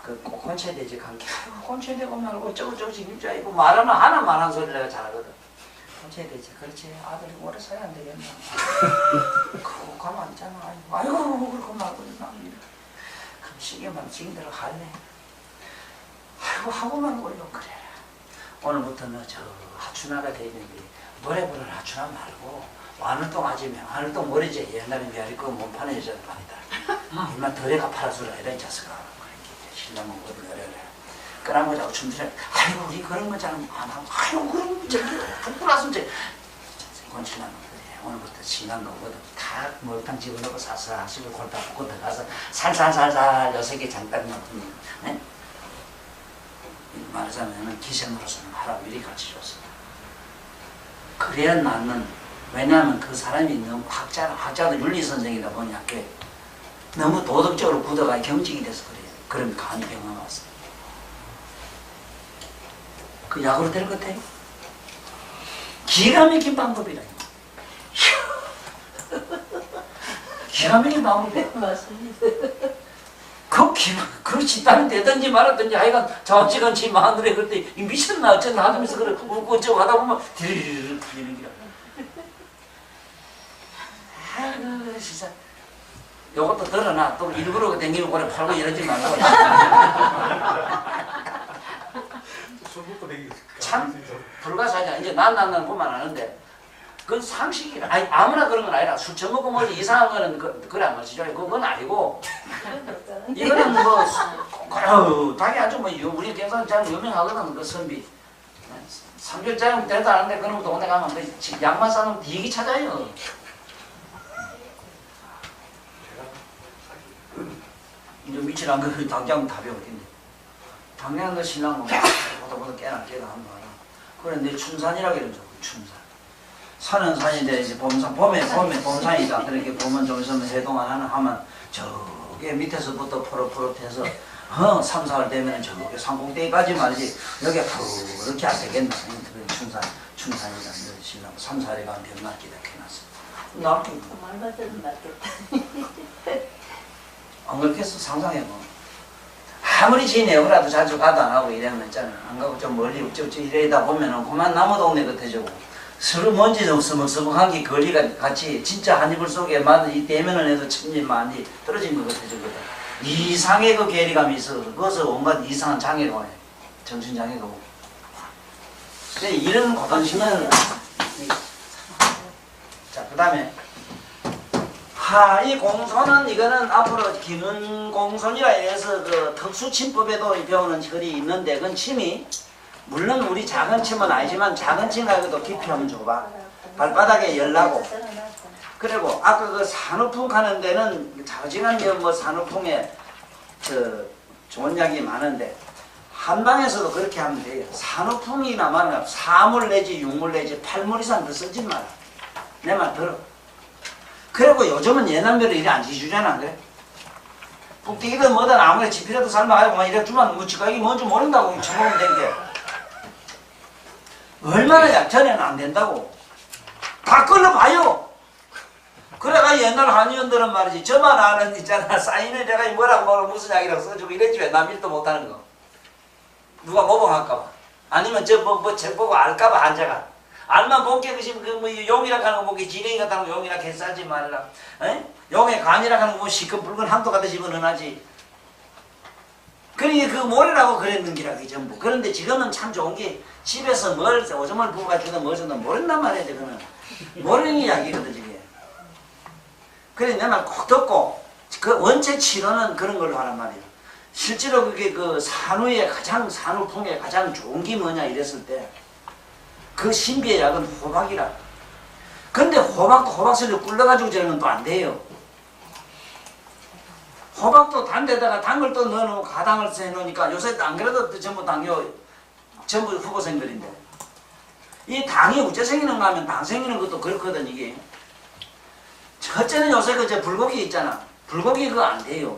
Speaker 1: 그 곤체되지 감기 아이고 곤체되고 말고 저거 진짜 이거 말하면 하나만 한 소리 내가 잘하거든. 곤체되지 그렇지 아들이 오래 살아야 안 되겠나. 그거 가만 안 있잖아. 아이고 그렇고 말고 그럼 시계만 지인대로 갈래. 아이고 하고만 올려 그래. 오늘부터는 저 하춘화가 돼 있는데 노래 부르는 하춘화 말고 와늘동 아지면 와늘동 모래지 옛날에 미아리 그 몸판에 있었던 판이다. 얼마 더래가 팔아주라 이런 자식아. 신랑은 그걸 노래를 해. 끄라모자고 춤추래. 아이고 우리 그런 거 잘 안 하고 아이고 그런 저기 부끄러워서 이제 권신하는 거지. 오늘부터 신한 거거든. 다 목욕탕 집어넣고 사사하시고 골다 붓고 들어가서 살살살살 여색에 장딱 넣고 네? 말하자면 기생으로서는 하라 미리 가르쳐줬습니다. 그래야 나는 왜냐하면 그 사람이 너무 학자도 윤리선생이다 보니까 너무 도덕적으로 굳어가 경직이 돼서 그래요. 그런 간이 병화가 왔어요. 그 약으로 될 것 같아요. 기가 막힌 방법이라. 기가 막힌 방법이에요.
Speaker 2: 맞습니다.
Speaker 1: 그 집단이 되든지 말았든지 하여간 저찍은 지 마누라 그럴 때 미쳤나 어쩌나 하면서 그래 웃고 어쩌고 하다 보면 디르르르 풀리는 기라. 아이고 진짜 요것도 들어놔. 또 일부러 댕기면 그래 팔고 이러지 말고. 참 불가사의야. 이제 난 보면 아는데 그건 상식이라. 아니 아무나 그런 건 아니라 술 처먹고 뭐 이상한 거는 그래 안 마시죠. 그건 아니고 이거는 뭐 당연히 아주 뭐 우리 경상 잘 유명하거든. 그 선비 3개월짜리 되도 않는데 그놈 동네 가면 그 양만 싸놓으면 되게 찾아요. 이제 미칠 안 그 당장 답이 어딘데. 당장 그 신랑 보다 깨나 한거 알아. 그래 내 춘산이라고 이러죠. 춘산. 산은 산인데 이제 봄에 봄산이다. 그렇게 봄은 좀 있으면 해동안 하면 저게 밑에서부터 포릇포릇해서 3, 4월 되면 저게 산꼭대기까지 말이지 여기가 그렇게 안 되겠나. 춘산이다. 신랑 3, 4월에 가면 병 낫기다 해놨어. 낫기.
Speaker 2: 말 맞아도 낫겠다.
Speaker 1: 안 그렇겠어. 상상해 뭐. 아무리 지 내고라도 자주 가도 안 하고 이러면 있잖아. 안 가고 좀 멀리 우쭈우쭈 이러다 보면은 그만 나무 동네 같아지고 서로 먼지 좀 서먹서먹한 게 거리가 같이 진짜 한 이불 속에 맞는 이 대면을 해도 천지 많이 떨어진 것 같아지거든. 이상의 그 괴리감이 있어서 그것을 온갖 이상한 장애가 와요. 정신장애가 오고. 근데 이런 고단심은 자 그 다음에 이 공손은 이거는 앞으로 기능공손이라 해서 그 특수침법에도 배우는 글이 있는데 그건 침이 물론 우리 작은 침은 아니지만 작은 침 말고도 깊이 한번 줘봐. 발바닥에 열나고 그리고 아까 그 산후풍 하는 데는 자지간 뭐 산후풍에 그 좋은 약이 많은데 한방에서도 그렇게 하면 돼요. 산후풍이나 말은 사물 내지 육물 내지 8물 이상 더 쓰지 마라. 내 말 들어. 그리고 요즘은 예남대로 일이 안 지주잖아, 그래? 푹튀기든 뭐든 아무리 지피라도 삶아가지고 막 이래 주면 뭐 지가 이게 뭔지 모른다고 처먹으면 되는데 얼마나 약전에는 안 된다고. 다 끌어봐요. 그래가 옛날 한의원들은 말이지 저만 아는 있잖아 사인을 내가 뭐라고 무슨 약이라고 써주고 이랬지 왜 남 일도 못하는 거. 누가 모범할까봐 아니면 책 보고 알까봐 앉아가 알만 본게 그뭐 용이라 하는 거 보기 지렁이 같다는 거 용이라 개싸지 말라. 용의 간이라 하는 거 보면 시큰붉은 한도 가듯 집어넣어야지. 그러니 그 모르라고 그랬는 기라 그 전부. 그런데 지금은 참 좋은 게 집에서 뭘 오줌을 부어가 주든 뭘 주든 모른단 말이야. 그거는 모르는 이야기거든 저게. 그래 내 말 꼭 듣고 그 원체 치료는 그런 걸로 하란 말이야. 실제로 그게 그 산후풍에 가장 좋은 게 뭐냐 이랬을 때 그 신비의 약은 호박이라. 근데 호박도 호박슬로 굴러가지고 저러면 또 안 돼요. 호박도 단 데다가 당을 또 넣어놓고 가당을 해놓으니까 요새 안 그래도 전부 전부 후보생들인데 이 당이 어째 생기는가 하면 당 생기는 것도 그렇거든 이게. 첫째는 요새 그 불고기 있잖아. 불고기 그거 안 돼요.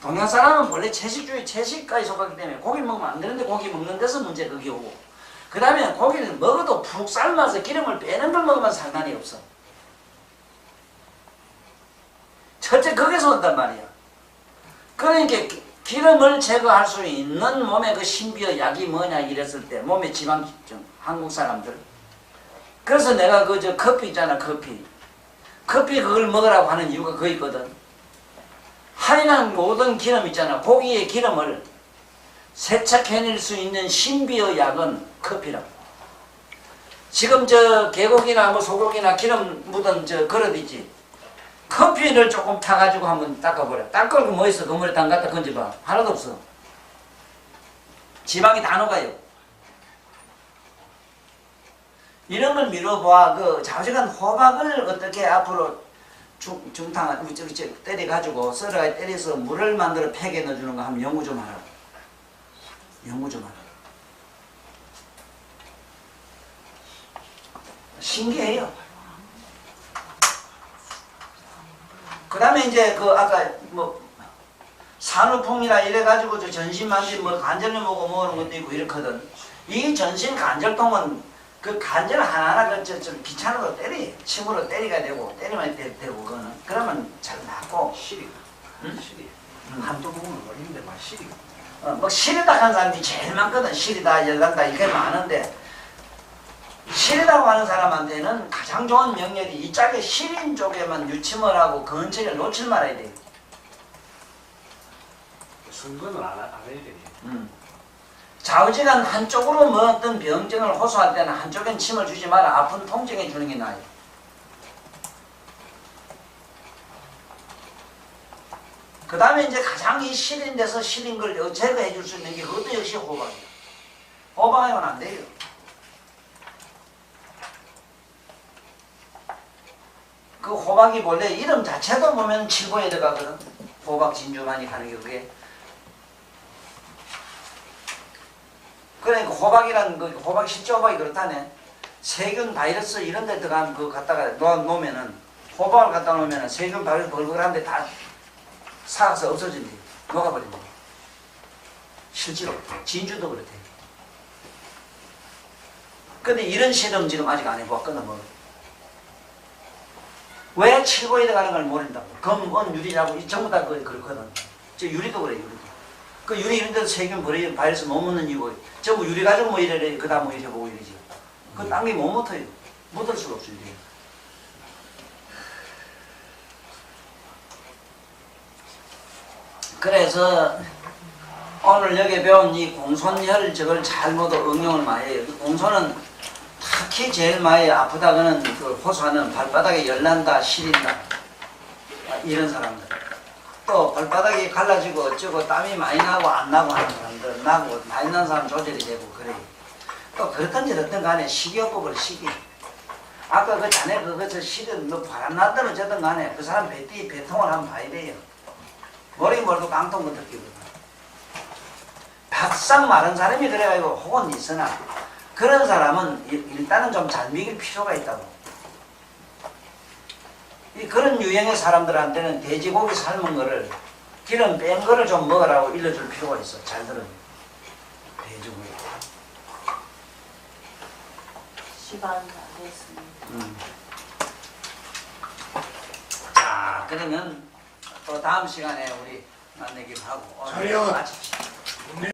Speaker 1: 동양 사람은 원래 채식주의 채식까지 속하기 때문에 고기 먹으면 안 되는데 고기 먹는 데서 문제 그게 오고 그 다음에 고기를 먹어도 푹 삶아서 기름을 빼는 걸 먹으면 상관이 없어. 첫째 거기서 온단 말이야. 그러니까 기름을 제거할 수 있는 몸의 그 신비의 약이 뭐냐 이랬을 때 몸의 지방증 한국 사람들. 그래서 내가 그 저 커피 있잖아 커피 그걸 먹으라고 하는 이유가 그거 있거든. 하얀 모든 기름 있잖아 고기의 기름을 세척해낼 수 있는 신비의 약은 커피라고. 지금 저 개고기나 뭐 소고기나 기름 묻은 저 그릇 있지. 커피를 조금 타가지고 한번 닦아보라. 닦을 거 뭐 있어? 그 물에 담갔다 건져봐. 하나도 없어. 지방이 다 녹아요. 이런 걸 미뤄봐. 그 자주간 호박을 어떻게 앞으로 중탕 때려가지고 썰어가 때려서 물을 만들어 팩에 넣어주는 거 한번 연구 좀 하라. 연구 좀 하라. 신기해요. 그 다음에 이제 그 아까 뭐 산후풍이라 이래가지고 저 전신만진 뭐 간절을 먹고 먹는 것도 있고 이렇거든. 이 전신 간절통은 그 간절 하나하나 좀 귀찮아도 때리 침으로 때리가 되고 때리면 되고 그거는 그러면 잘 낫고.
Speaker 6: 시리.
Speaker 1: 응?
Speaker 6: 시리. 한두 부분은 어린데 막 시리.
Speaker 1: 뭐 시리다 하는 사람이 제일 많거든. 시리다 열난다 이게 많은데 시리다고 하는 사람한테는 가장 좋은 명령이 이 짝의 시린 쪽에만 유침을 하고 근처를 놓칠 말아야 돼.
Speaker 6: 선거는 안 해야 되니.
Speaker 1: 좌우지간 한쪽으로 뭐 어떤 병증을 호소할 때는 한쪽엔 침을 주지 마라. 아픈 통증에 주는 게 나아요. 그 다음에 이제 가장 이 시린 데서 시린 걸 제거해 줄 수 있는 게 그것도 역시 호박이에요. 호박이면 안 돼요. 그 호박이 원래 이름 자체도 보면 칠보에 들어가거든. 호박 진주 많이 가는 게 그게. 그러니까 호박이란 그 호박 실제 호박이 그렇다네. 세균 바이러스 이런 데 들어가면 그거 갖다가 놓으면은 호박을 갖다 놓으면은 세균 바이러스 벌벌한데 다 사가서 없어진대. 녹아버린대. 실제로 진주도 그렇대. 근데 이런 실험 지금 아직 안 해보았거든 뭐. 왜 칠보에 들어가는 걸 모른다고. 검, 은, 유리라고 전부 다 그렇거든. 저 유리도 그래 유리도. 그 유리 이런 데서 세균 바이러스 못 묻는 이유고 전부 유리 가지고 뭐 이래 그 다음 뭐 이래 보고 이러지. 그건 딴 게 못 묻어요. 묻을 수가 없어요. 이게. 그래서 오늘 여기 배운 이 공손혈 저걸 잘 모두 응용을 많이 해요. 공손은 특히 제일 많이 아프다고는 그 호소하는 발바닥에 열난다, 시린다 이런 사람들. 또 발바닥이 갈라지고 어쩌고 땀이 많이 나고 안 나고 하는 사람들, 나고 많이 난 사람 조절이 되고 그래요. 또 그렇든지 어떤 간에 식이요법을 식이. 아까 그 자네 그것을 실은 뭐 바람 나든 어쨌든 간에 그 사람 배통을 한번 봐야 돼요. 머리 멀도 깡통 같았기거든. 바싹 마른 사람이 그래가지고 혹은 있으나 그런 사람은 일단은 좀 잘 먹일 필요가 있다고. 그런 유형의 사람들한테는 돼지고기 삶은 거를 기름 뺀 거를 좀 먹으라고 일러줄 필요가 있어. 잘 들으면. 돼지고기.
Speaker 2: 시간 안 됐습니다.
Speaker 1: 자, 그러면 또 다음 시간에 우리 만나기로 하고 오늘
Speaker 4: 저요.
Speaker 1: 마칩시다.